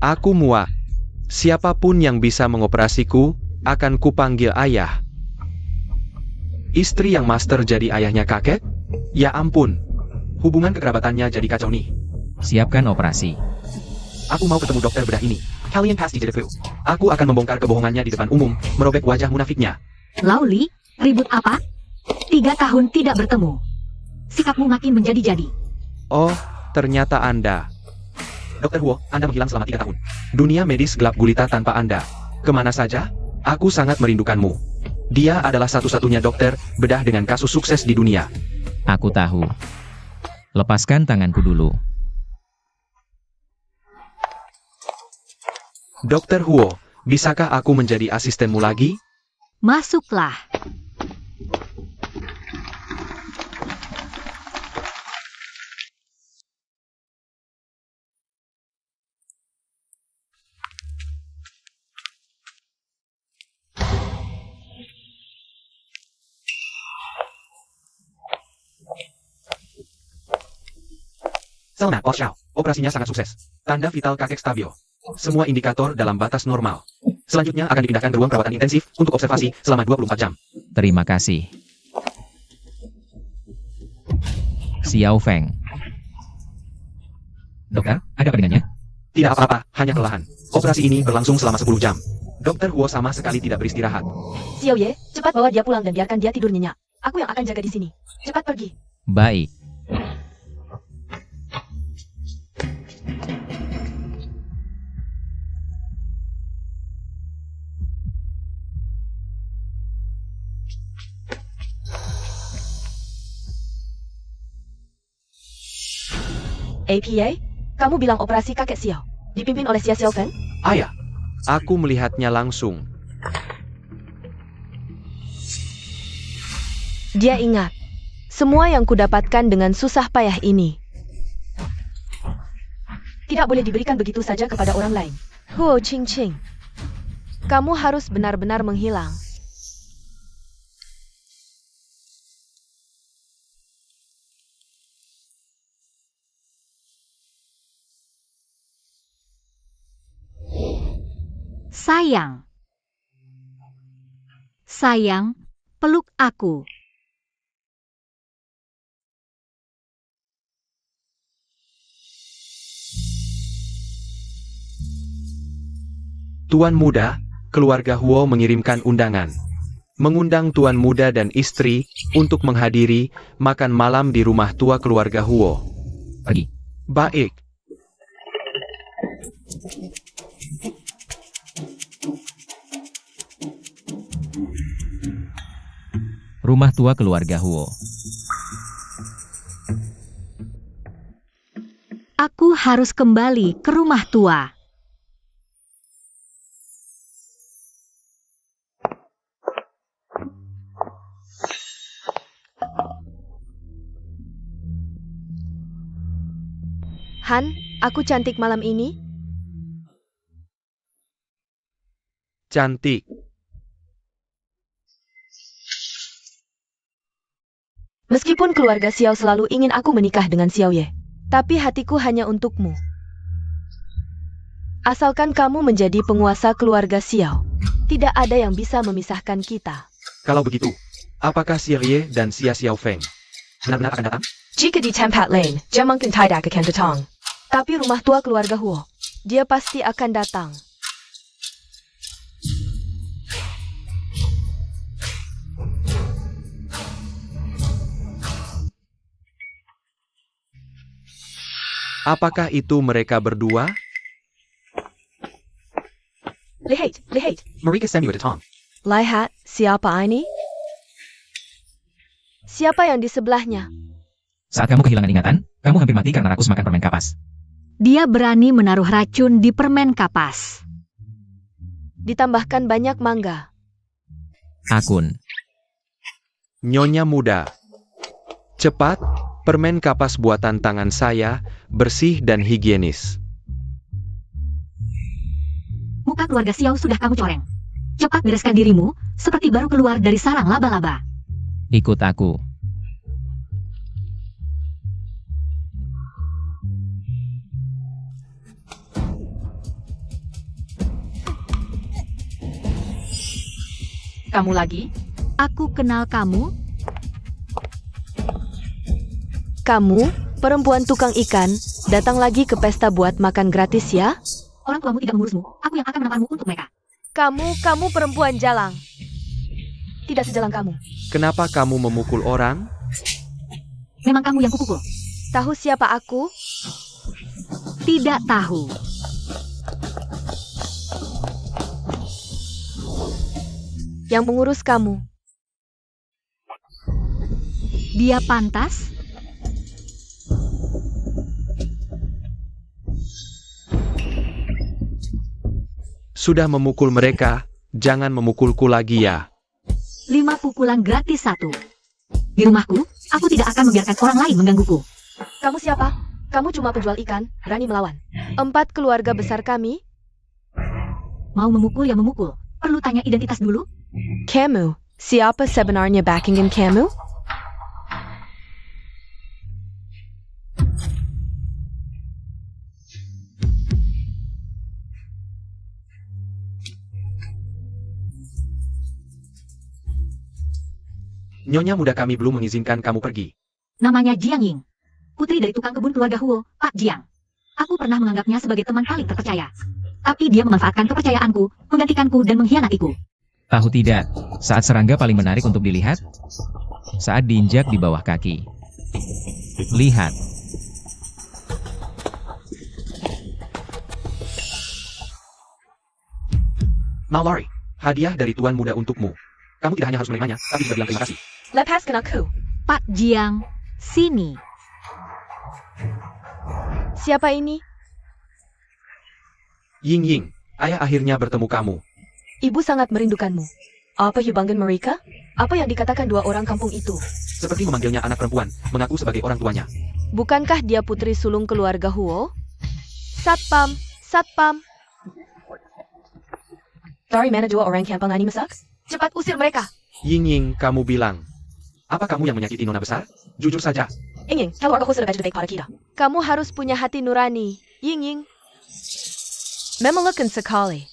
Aku muak. Siapapun yang bisa mengoperasiku, akan kupanggil ayah. Istri yang Master jadi ayahnya kakek? Ya ampun. Hubungan kekerabatannya jadi kacau nih. Siapkan operasi. Aku mau ketemu dokter bedah ini. Kalian pasti tidak tahu. Aku akan membongkar kebohongannya di depan umum, merobek wajah munafiknya. Lauli, ribut apa? 3 tahun tidak bertemu. Sikapmu makin menjadi-jadi. Oh, ternyata Anda. Dokter Huo, Anda menghilang selama 3 tahun. Dunia medis gelap gulita tanpa Anda. Kemana saja? Aku sangat merindukanmu. Dia adalah satu-satunya dokter bedah dengan kasus sukses di dunia. Aku tahu. Lepaskan tanganku dulu. Dokter Huo, bisakah aku menjadi asistenmu lagi? Masuklah. Selamat, Oh Xiao. Operasinya sangat sukses. Tanda vital kakek stabil. Semua indikator dalam batas normal. Selanjutnya akan dipindahkan ke ruang perawatan intensif untuk observasi selama 24 jam. Terima kasih. Xiao Feng. Dokter, ada apa dengannya? Tidak apa-apa, hanya kelelahan. Operasi ini berlangsung selama 10 jam. Dokter Huo sama sekali tidak beristirahat. Xiao Ye, cepat bawa dia pulang dan biarkan dia tidur nyenyak. Aku yang akan jaga di sini. Cepat pergi. Baik. APA, kamu bilang operasi kakek Xiao dipimpin oleh Xia Xiaofeng? Ayah, aku melihatnya langsung. Dia ingat semua yang kudapatkan dengan susah payah ini tidak boleh diberikan begitu saja kepada orang lain. Huo Qingqing, kamu harus benar-benar menghilang. Sayang. Sayang, peluk aku. Tuan Muda, keluarga Huo mengirimkan undangan. Mengundang Tuan Muda dan istri untuk menghadiri makan malam di rumah tua keluarga Huo. Pergi. Baik. Rumah tua keluarga Huo. Aku harus kembali ke rumah tua. Han, aku cantik malam ini? Cantik. Meskipun keluarga Xiao selalu ingin aku menikah dengan Xiao Ye, tapi hatiku hanya untukmu. Asalkan kamu menjadi penguasa keluarga Xiao, tidak ada yang bisa memisahkan kita. Kalau begitu, apakah Xia Ye dan Xia Xiaofeng benar-benar akan datang? Jika di Tempat Lane, dia mungkin tidak akan datang. Tapi rumah tua keluarga Huo, dia pasti akan datang. Apakah itu mereka berdua? Lihat, lihat. Mereka Samuel datang. Lihat, siapa ini? Siapa yang di sebelahnya? Saat kamu kehilangan ingatan, kamu hampir mati karena rakus makan permen kapas. Dia berani menaruh racun di permen kapas. Ditambahkan banyak mangga. Akun. Nyonya Muda. Cepat, permen kapas buatan tangan saya, bersih dan higienis. Muka keluarga Xiao sudah kamu coreng. Cepat bereskan dirimu, seperti baru keluar dari sarang laba-laba. Ikut aku. Kamu lagi? Aku kenal kamu. Kamu, perempuan tukang ikan, Datang lagi ke pesta buat makan gratis ya. Orang tuamu tidak mengurusmu, aku yang akan menamparmu untuk mereka. Kamu perempuan jalang. Tidak sejalan kamu. Kenapa kamu memukul orang? Memang kamu yang kupukul. Tahu siapa aku? Tidak tahu. Yang mengurus kamu. Dia pantas? Sudah memukul mereka, jangan memukulku lagi ya. 5 pukulan gratis 1. Di rumahku, aku tidak akan membiarkan orang lain menggangguku. Kamu siapa? Kamu cuma penjual ikan, berani melawan. 4 keluarga besar kami. Mau memukul ya memukul. Perlu tanya identitas dulu? Kamu, siapa sebenarnya Buckingham kamu? Nyonya muda kami belum mengizinkan kamu pergi. Namanya Jiang Ying. Putri dari tukang kebun keluarga Huo, Pak Jiang. Aku pernah menganggapnya sebagai teman paling terpercaya. Tapi dia memanfaatkan kepercayaanku, menggantikanku dan mengkhianatiku. Tahu tidak, saat serangga paling menarik untuk dilihat? Saat diinjak di bawah kaki. Lihat. Mallory, hadiah dari tuan muda untukmu. Kamu tidak hanya harus menerimanya, tapi juga bilang terima kasih. Lepaskan aku. Pak Jiang, sini. Siapa ini? Ying Ying, ayah akhirnya bertemu kamu. Ibu sangat merindukanmu. Apa hubungan mereka? Apa yang dikatakan 2 orang kampung itu? Seperti memanggilnya anak perempuan, mengaku sebagai orang tuanya. Bukankah dia putri sulung keluarga Huo? Satpam, satpam. Dari mana 2 orang kampung ini masak? Cepat usir mereka. Ying Ying, kamu bilang. Apa kamu yang menyakiti nona besar? Jujur saja. Ying, keluarga Huo sudah baik pada kita. Kamu harus punya hati nurani, Ying Ying. Memelukkan sekali.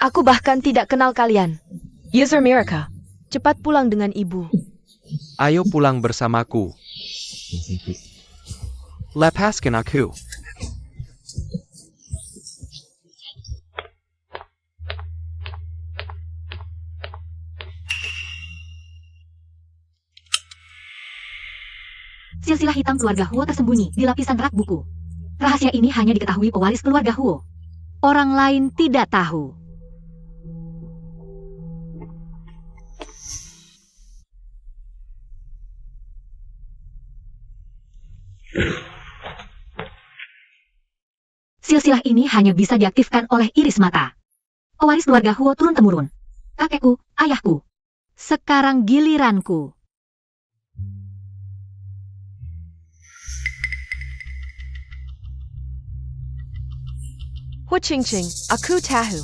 Aku bahkan tidak kenal kalian. User Miraka, cepat pulang dengan ibu. Ayo pulang bersamaku. Lepaskan aku. Silsilah hitam keluarga Huo tersembunyi di lapisan rak buku. Rahasia ini hanya diketahui pewaris keluarga Huo. Orang lain tidak tahu. Silsilah ini hanya bisa diaktifkan oleh iris mata. Pewaris keluarga Huo turun-temurun. Kakekku, ayahku. Sekarang giliranku. Hu Qingqing, aku tahu.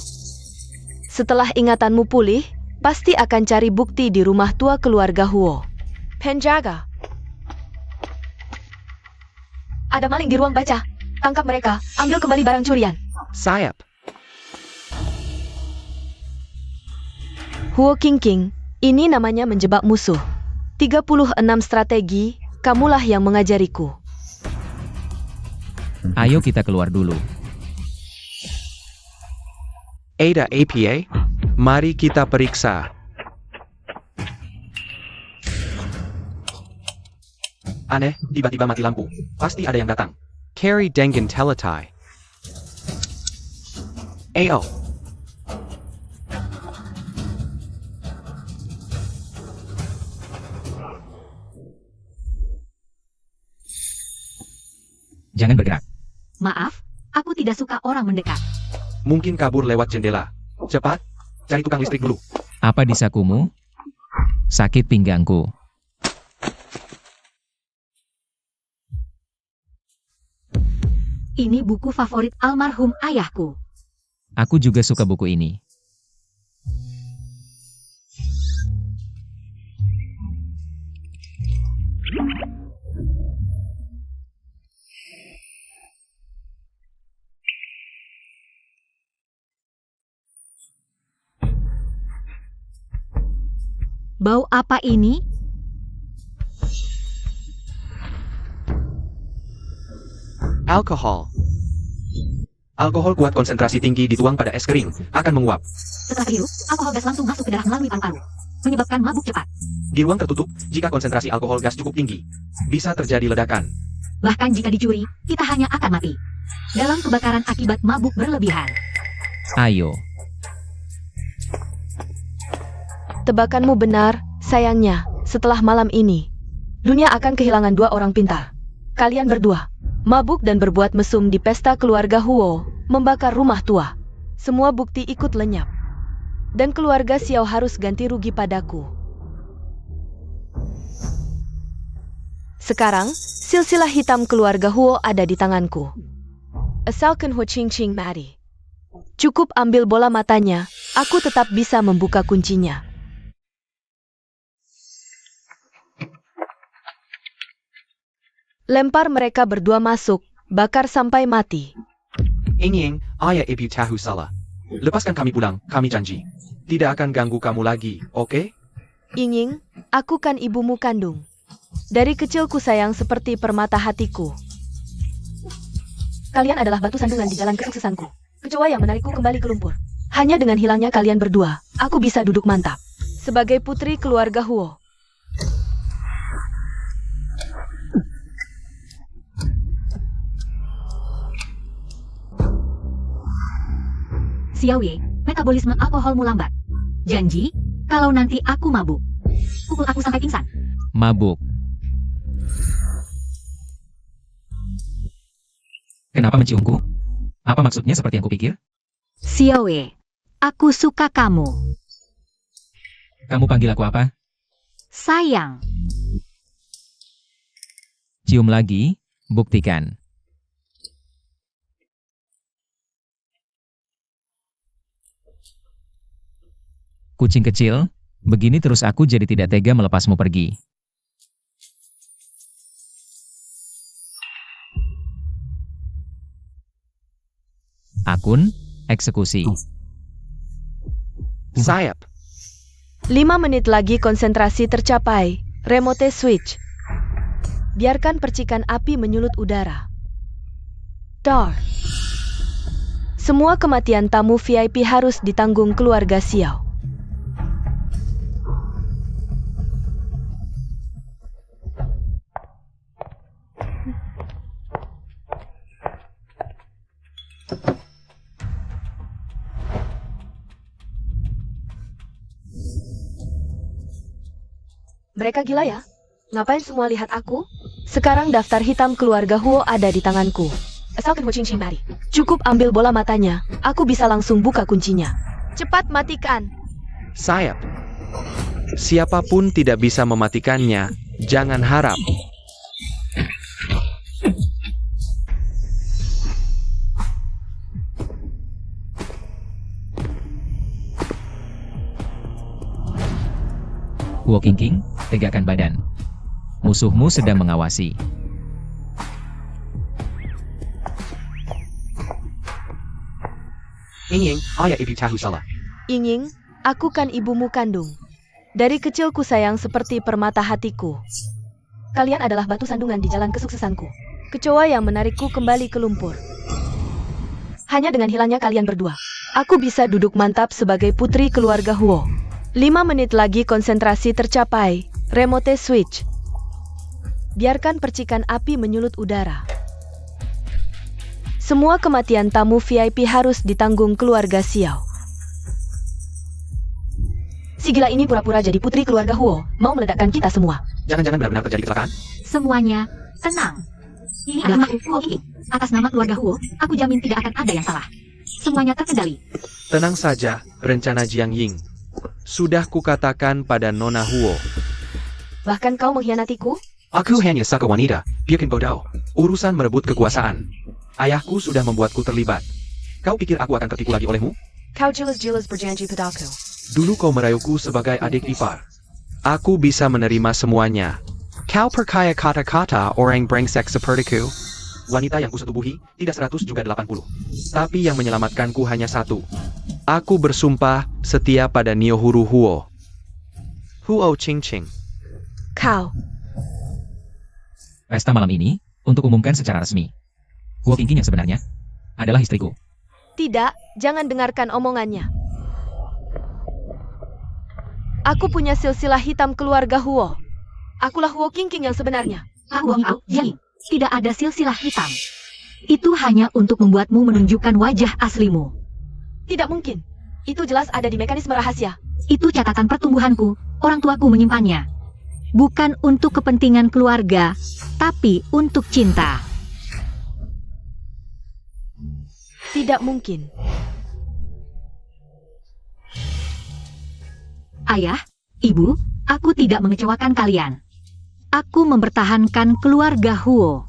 Setelah ingatanmu pulih, pasti akan cari bukti di rumah tua keluarga Huo. Penjaga. Ada maling di ruang baca. Tangkap mereka, ambil kembali barang curian. Sayap. Huo Qingqing, ini namanya menjebak musuh. 36 strategi, kamulah yang mengajariku. Ayo kita keluar dulu. Ada APA, mari kita periksa. Aneh, tiba-tiba mati lampu. Pasti ada yang datang. Carry Dengen Teletai. AO. Jangan bergerak. Maaf, aku tidak suka orang mendekat. Mungkin kabur lewat jendela. Cepat, cari tukang listrik dulu. Apa di sakumu? Sakit pinggangku. Ini buku favorit almarhum ayahku. Aku juga suka buku ini. Bau apa ini? Alkohol. Alkohol kuat konsentrasi tinggi dituang pada es kering, akan menguap. Setelah terhirup, alkohol gas langsung masuk ke darah melalui paru-paru, menyebabkan mabuk cepat. Di ruang tertutup, jika konsentrasi alkohol gas cukup tinggi, bisa terjadi ledakan. Bahkan jika dicuri, kita hanya akan mati dalam kebakaran akibat mabuk berlebihan. Ayo, Tebakanmu benar, sayangnya, setelah malam ini, dunia akan kehilangan 2 orang pintar. Kalian berdua, mabuk dan berbuat mesum di pesta keluarga Huo, membakar rumah tua. Semua bukti ikut lenyap. Dan keluarga Xiao harus ganti rugi padaku. Sekarang, silsilah hitam keluarga Huo ada di tanganku. Asalkan Hu Ching Ching mati. Cukup ambil bola matanya, aku tetap bisa membuka kuncinya. Lempar mereka berdua masuk, bakar sampai mati. Ying, ayah ibu tahu salah. Lepaskan kami pulang, kami janji. Tidak akan ganggu kamu lagi, oke? Ying, aku kan ibumu kandung. Dari kecil ku sayang seperti permata hatiku. Kalian adalah batu sandungan di jalan kesuksesanku. Kecoa yang menarikku kembali ke lumpur. Hanya dengan hilangnya kalian berdua, aku bisa duduk mantap. Sebagai putri keluarga Huo. Xiaoye, metabolisme alkoholmu lambat. Janji, kalau nanti aku mabuk, pukul aku sampai pingsan. mabuk. Kenapa menciumku? Apa maksudnya seperti yang kupikir? Xiaoye, aku suka kamu. Kamu panggil aku apa? Sayang. Cium lagi, buktikan. Kucing kecil, begini terus aku jadi tidak tega melepasmu pergi. Akun, eksekusi. Sayap. 5 menit lagi konsentrasi tercapai. Remote switch. Biarkan percikan api menyulut udara. Dar. Semua kematian tamu VIP harus ditanggung keluarga Xiao. Mereka gila ya? Ngapain semua lihat aku? Sekarang daftar hitam keluarga Huo ada di tanganku. Asalkan Hu Ching Ching mari. Cukup ambil bola matanya, aku bisa langsung buka kuncinya. Cepat matikan. Sayap. Siapapun tidak bisa mematikannya, jangan harap. Walking King, tegakkan badan. Musuhmu sedang mengawasi. Ying, ayah ibu tahu salah. Ying, aku kan ibumu kandung. Dari kecil ku sayang seperti permata hatiku. Kalian adalah batu sandungan di jalan kesuksesanku. Kecoa yang menarikku kembali ke lumpur. Hanya dengan hilangnya kalian berdua, aku bisa duduk mantap sebagai putri keluarga Huo. 5 menit lagi konsentrasi tercapai. Remote switch. Biarkan percikan api menyulut udara. Semua kematian tamu VIP harus ditanggung keluarga Xiao. Si gila ini pura-pura jadi putri keluarga Huo, mau meledakkan kita semua. Jangan-jangan benar-benar terjadi kecelakaan? Semuanya, tenang. Ini adalah Huo King. Atas nama keluarga Huo, aku jamin tidak akan ada yang salah. Semuanya terkendali. Tenang saja, rencana Jiang Ying. Sudah kukatakan pada Nona Huo. Bahkan kau mengkhianatiku? Aku hanya saka wanita, biarkan bodoh. Urusan merebut kekuasaan. Ayahku sudah membuatku terlibat. Kau pikir aku akan tertipu lagi olehmu? Kau jelas-jelas berjanji padaku. Dulu kau merayuku sebagai adik ipar. Aku bisa menerima semuanya. Kau perkaya kata-kata orang brengsek sepertiku. Wanita yang kusetubuhi, tidak 100 juga 80. Tapi yang menyelamatkanku hanya satu. Aku bersumpah setia pada Niohuru Huo. Huo Ching Ching. Kau. Pesta malam ini, untuk umumkan secara resmi. Huo Qingqing yang sebenarnya adalah istriku. Tidak, jangan dengarkan omongannya. Aku punya silsilah hitam keluarga Huo. Akulah Huo Qingqing yang sebenarnya. Tidak ada silsilah hitam. Itu hanya untuk membuatmu menunjukkan wajah aslimu. Tidak mungkin. Itu jelas ada di mekanisme rahasia. Itu catatan pertumbuhanku, orang tuaku menyimpannya. Bukan untuk kepentingan keluarga, tapi untuk cinta. Tidak mungkin. Ayah, ibu, aku tidak mengecewakan kalian. Aku mempertahankan keluarga Huo.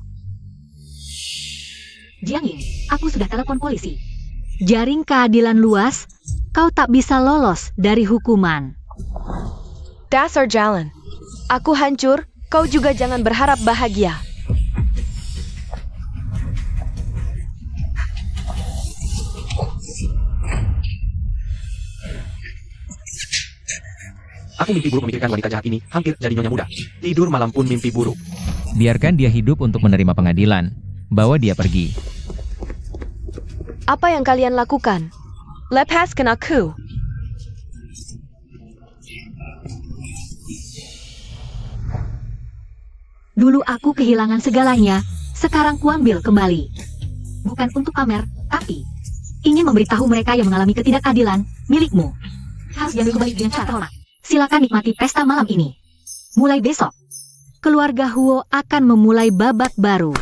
Jiang Ying, aku sudah telepon polisi. Jaring keadilan luas, kau tak bisa lolos dari hukuman. Dasar jalan. Aku hancur, kau juga jangan berharap bahagia. Aku mimpi buruk memikirkan wanita jahat ini, hampir jadi nyonya muda. Tidur malam pun mimpi buruk. Biarkan dia hidup untuk menerima pengadilan. Bawa dia pergi. Apa yang kalian lakukan? Lepaskan aku. Dulu aku kehilangan segalanya, sekarang kuambil kembali. Bukan untuk pamer, tapi ingin memberitahu mereka yang mengalami ketidakadilan, milikmu. Harus diambil kembali dengan cara hormat. Silakan nikmati pesta malam ini. Mulai besok, keluarga Huo akan memulai babak baru.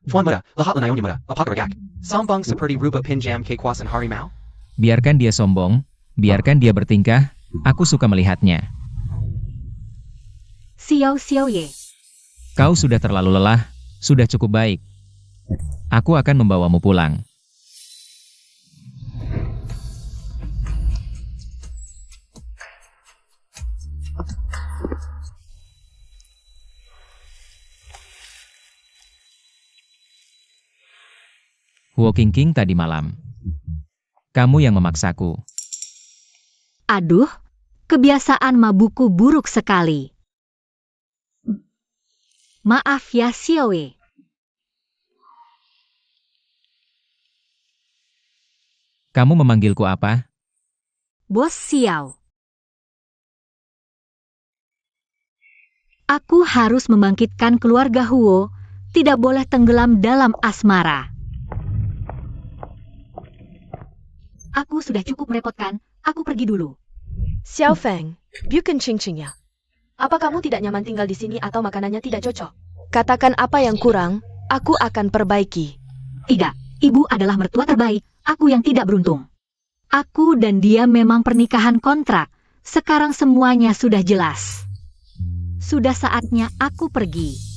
Tuan muda, lahat na nyonya muda, apakah Sambang seperti rupa pinjam kekuasaan harimau? Biarkan dia sombong, biarkan dia bertingkah, aku suka melihatnya. Xiao Ye. Kau sudah terlalu lelah, sudah cukup baik. Aku akan membawamu pulang. Huo Qingqing tadi malam. Kamu yang memaksaku. Aduh, kebiasaan mabukku buruk sekali. Maaf ya Xiao Ye. Kamu memanggilku apa? Bos Xiao. Aku harus membangkitkan keluarga Huo, tidak boleh tenggelam dalam asmara. Aku sudah cukup merepotkan, aku pergi dulu. Xiao Feng, bukan Qingqing ya. Apa kamu tidak nyaman tinggal di sini atau makanannya tidak cocok? Katakan apa yang kurang, aku akan perbaiki. Tidak, ibu adalah mertua terbaik, aku yang tidak beruntung. Aku dan dia memang pernikahan kontrak, sekarang semuanya sudah jelas. Sudah saatnya aku pergi.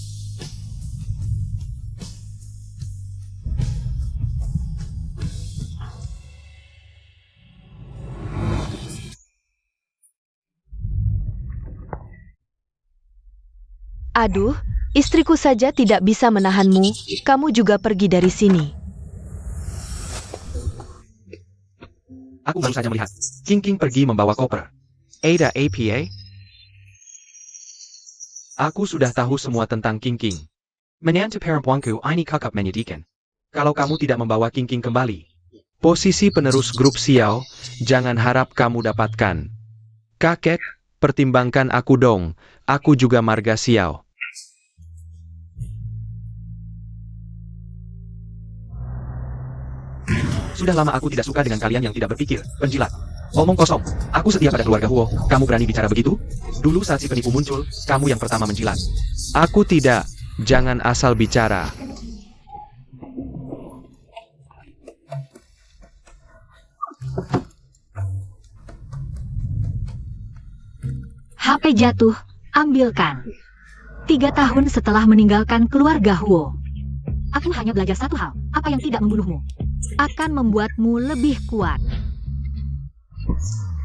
Aduh, istriku saja tidak bisa menahanmu, kamu juga pergi dari sini. Aku baru saja melihat. Qingqing pergi membawa koper. Ada APA? Aku sudah tahu semua tentang Qingqing. Menantu perempuanku ini kakak menyedihkan. Kalau kamu tidak membawa Qingqing kembali, posisi penerus grup Xiao, jangan harap kamu dapatkan. Kakek, pertimbangkan aku dong. Aku juga marga Xiao. Sudah lama aku tidak suka dengan kalian yang tidak berpikir, penjilat. Omong kosong, aku setia pada keluarga Huo, kamu berani bicara begitu? Dulu saat si penipu muncul, kamu yang pertama menjilat. Aku tidak, jangan asal bicara. HP jatuh, ambilkan. 3 tahun setelah meninggalkan keluarga Huo. Aku hanya belajar satu hal, apa yang tidak membunuhmu akan membuatmu lebih kuat.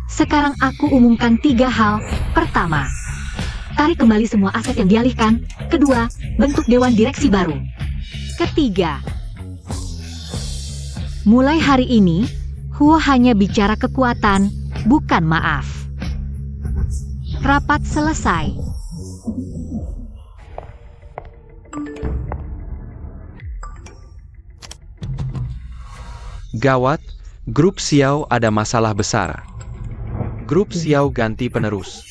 Sekarang aku umumkan 3 hal. Pertama, tarik kembali semua aset yang dialihkan. Kedua, bentuk dewan direksi baru. Ketiga, mulai hari ini, Huo hanya bicara kekuatan, bukan maaf. Rapat selesai. Gawat, grup Xiao ada masalah besar. Grup Xiao ganti penerus.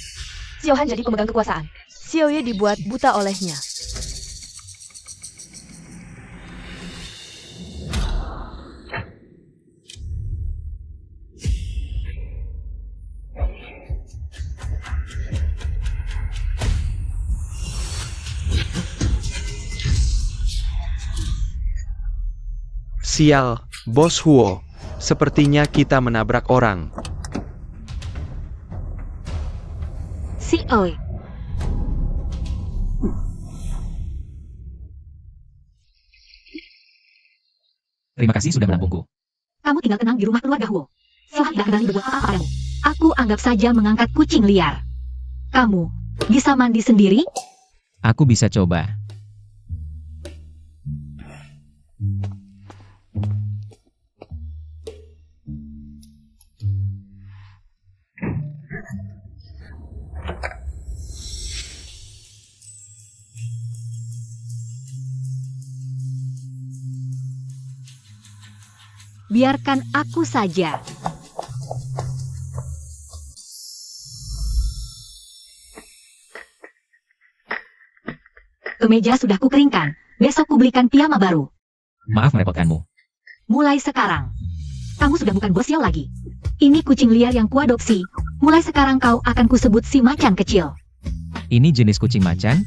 Xiao Han jadi pemegang kekuasaan. Xiao Ye dibuat buta olehnya. Sial, Bos Huo. Sepertinya kita menabrak orang. Si Oi. Terima kasih sudah menampungku. Kamu tinggal tenang di rumah keluarga Huo. Silahkan tidak berani berbuat apa-apa padamu. Aku anggap saja mengangkat kucing liar. Kamu bisa mandi sendiri? Aku bisa coba. Biarkan aku saja. Kemeja sudah kukeringkan. Besok kubelikan piyama baru. Maaf merepotkanmu. Mulai sekarang, kamu sudah bukan bos Xiao lagi. Ini kucing liar yang kuadopsi. Mulai sekarang kau akan kusebut si macan kecil. Ini jenis kucing macan?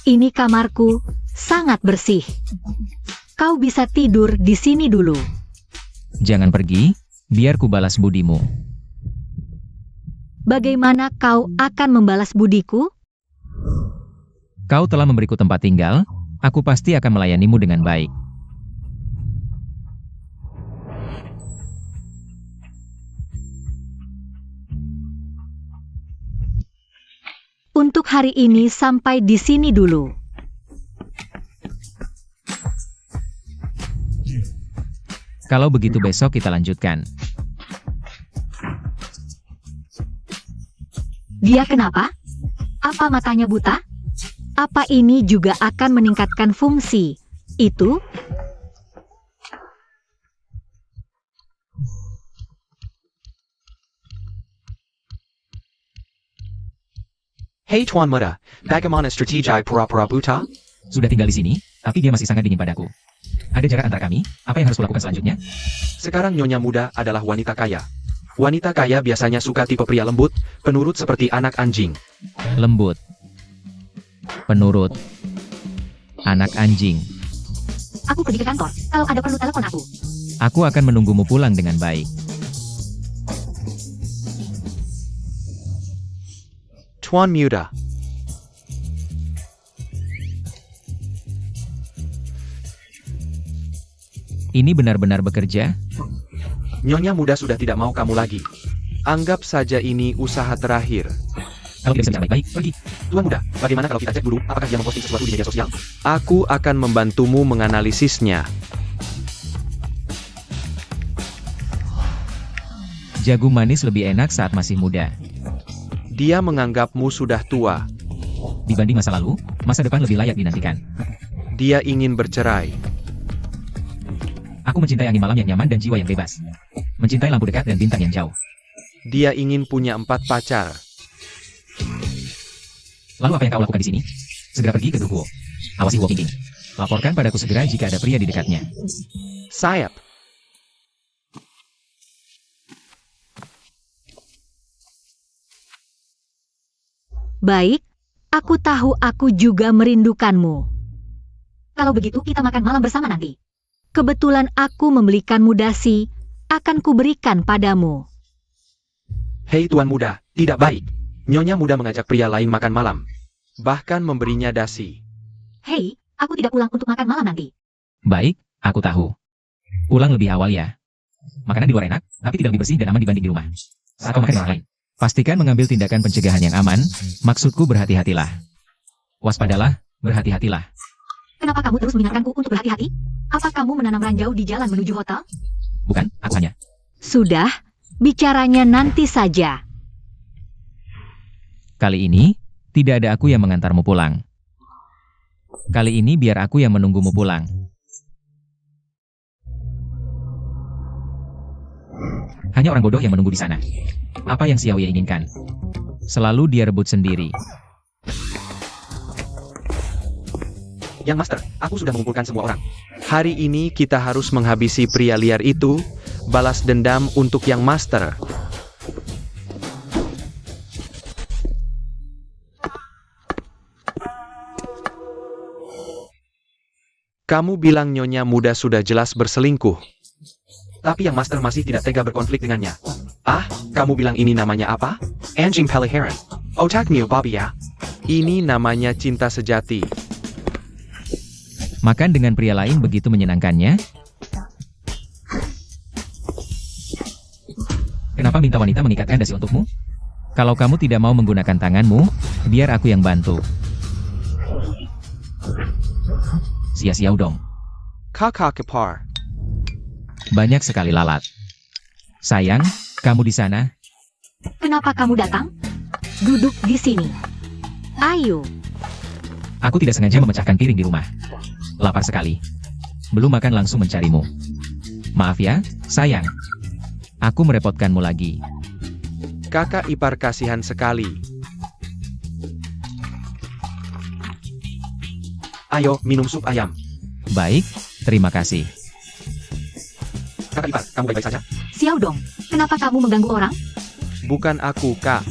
Ini kamarku, sangat bersih. Kau bisa tidur di sini dulu. Jangan pergi, biar ku balas budimu. Bagaimana kau akan membalas budiku? Kau telah memberiku tempat tinggal, aku pasti akan melayanimu dengan baik. Untuk hari ini sampai di sini dulu. Kalau begitu besok kita lanjutkan. Dia kenapa? Apa matanya buta? Apa ini juga akan meningkatkan fungsi itu? Hei Tuan Muda, bagaimana strategi pura-pura buta? Sudah tinggal di sini, tapi dia masih sangat dingin padaku. Ada jarak antara kami, apa yang harus kulakukan selanjutnya? Sekarang Nyonya Muda adalah wanita kaya. Wanita kaya biasanya suka tipe pria lembut, penurut seperti anak anjing. Lembut. Penurut. Anak anjing. Aku pergi ke kantor. Kalau ada perlu telepon aku. Aku akan menunggumu pulang dengan baik. Tuan Muda. Ini benar-benar bekerja? Nyonya Muda sudah tidak mau kamu lagi. Anggap saja ini usaha terakhir. Kalau tidak bisa bicara baik-baik, pergi. Tuan Muda, bagaimana kalau kita cek dulu apakah dia memposting sesuatu di media sosial? Aku akan membantumu menganalisisnya. Jagung manis lebih enak saat masih muda. Dia menganggapmu sudah tua. Dibanding masa lalu, masa depan lebih layak dinantikan. Dia ingin bercerai. Aku mencintai angin malam yang nyaman dan jiwa yang bebas. Mencintai lampu dekat dan bintang yang jauh. Dia ingin punya 4 pacar. Lalu apa yang kau lakukan di sini? Segera pergi ke grup Huo. Awasi Huo Qingqing. Laporkan padaku segera jika ada pria di dekatnya. Sayap. Baik, aku tahu aku juga merindukanmu. Kalau begitu kita makan malam bersama nanti. Kebetulan aku membelikanmu dasi, akan kuberikan padamu. Hei Tuan Muda, tidak baik. Nyonya Muda mengajak pria lain makan malam. Bahkan memberinya dasi. Hei, aku tidak pulang untuk makan malam nanti. Baik, aku tahu. Pulang lebih awal ya. Makanan di luar enak, tapi tidak lebih bersih dan aman dibanding di rumah. Saat kau makan di orang lain, pastikan mengambil tindakan pencegahan yang aman. Maksudku berhati-hatilah. Waspadalah, berhati-hatilah. Kenapa kamu terus mengingatkanku untuk berhati-hati? Apa kamu menanam ranjau di jalan menuju hotel? Bukan, aku hanya. Sudah, bicaranya nanti saja. Kali ini, tidak ada aku yang mengantarmu pulang. Kali ini biar aku yang menunggumu pulang. Hanya orang bodoh yang menunggu di sana. Apa yang Xiao Ye inginkan? Selalu dia rebut sendiri. Yang Master, aku sudah mengumpulkan semua orang. Hari ini kita harus menghabisi pria liar itu, balas dendam untuk Yang Master. Kamu bilang Nyonya muda sudah jelas berselingkuh. Tapi Yang Master masih tidak tega berkonflik dengannya. Ah, kamu bilang ini namanya apa? Anjing peliharaan. Otak Mio Bobby ya. Ini namanya cinta sejati. Makan dengan pria lain begitu menyenangkannya? Kenapa minta wanita mengikatkan dasi untukmu? Kalau kamu tidak mau menggunakan tanganmu, biar aku yang bantu. Sia-sia dong. Kakak kepar. Banyak sekali lalat. Sayang, kamu di sana? Kenapa kamu datang? Duduk di sini. Ayo. Aku tidak sengaja memecahkan piring di rumah. Lapar sekali. Belum makan langsung mencarimu. Maaf ya, sayang. Aku merepotkanmu lagi. Kakak ipar kasihan sekali. Ayo, minum sup ayam. Baik, terima kasih. Kakak ipar, kamu baik-baik saja? Xiao Dong, kenapa kamu mengganggu orang? Bukan aku, Kak.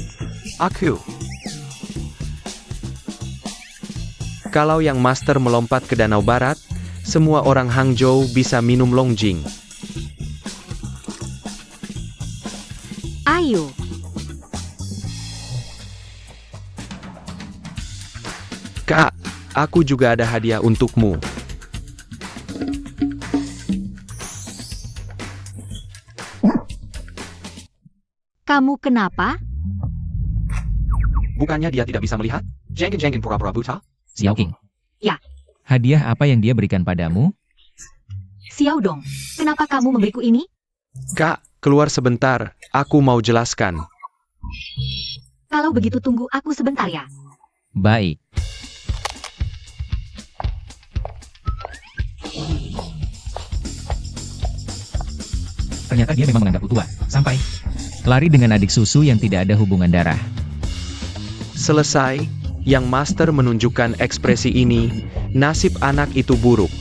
Aku. Kalau Yang Master melompat ke Danau Barat, semua orang Hangzhou bisa minum Longjing. Ayo. Kak, aku juga ada hadiah untukmu. Kamu kenapa? Bukannya dia tidak bisa melihat? Jengkin pura-pura buta? Xiao King. Ya. Hadiah apa yang dia berikan padamu? Xiao Dong, kenapa kamu memberiku ini? Kak, keluar sebentar. Aku mau jelaskan. Kalau begitu tunggu aku sebentar ya. Baik. Ternyata dia memang menganggapku tua. Sampai lari dengan adik susu yang tidak ada hubungan darah. Selesai, Yang Master menunjukkan ekspresi ini, nasib anak itu buruk.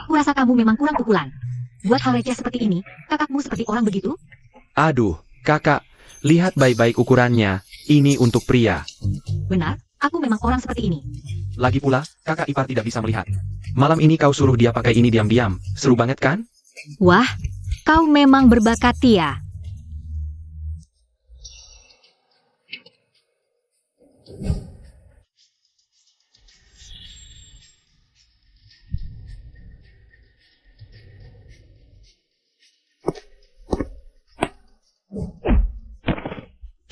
Aku rasa kamu memang kurang pukulan. Buat hal receh seperti ini, kakakmu seperti orang begitu? Aduh, kakak, lihat baik-baik ukurannya, ini untuk pria. Benar, aku memang orang seperti ini. Lagi pula, kakak ipar tidak bisa melihat. Malam ini kau suruh dia pakai ini diam-diam, seru banget kan? Wah, kau memang berbakat ya.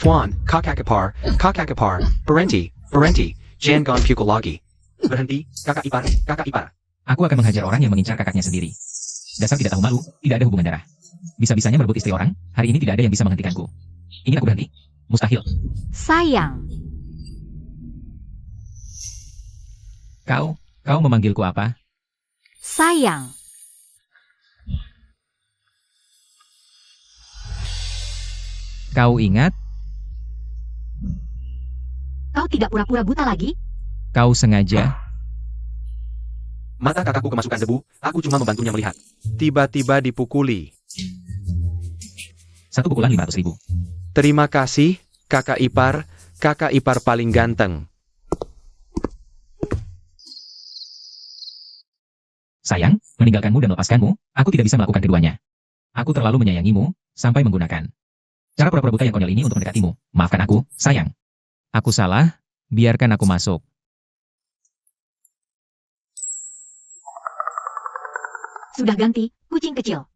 Tuan, kakak ipar, berhenti, jangan gon pukul lagi. Berhenti, kakak ipar. Aku akan menghajar orang yang mengincar kakaknya sendiri. Dasar tidak tahu malu, tidak ada hubungan darah. Bisa-bisanya merebut istri orang, hari ini tidak ada yang bisa menghentikanku. Ingin aku berhenti? Mustahil. Sayang, Kau memanggilku apa? sayang. Kau ingat? Kau tidak pura-pura buta lagi? Kau sengaja? Mata kakakku kemasukan debu, aku cuma membantunya melihat. Tiba-tiba dipukuli. 1 pukulan 500.000. Terima kasih, kakak ipar paling ganteng. Sayang, meninggalkanmu dan melepaskanmu, aku tidak bisa melakukan keduanya. Aku terlalu menyayangimu, sampai menggunakan cara pura-pura buta yang konyol ini untuk mendekatimu. Maafkan aku, sayang. Aku salah, biarkan aku masuk. Sudah ganti, kucing kecil.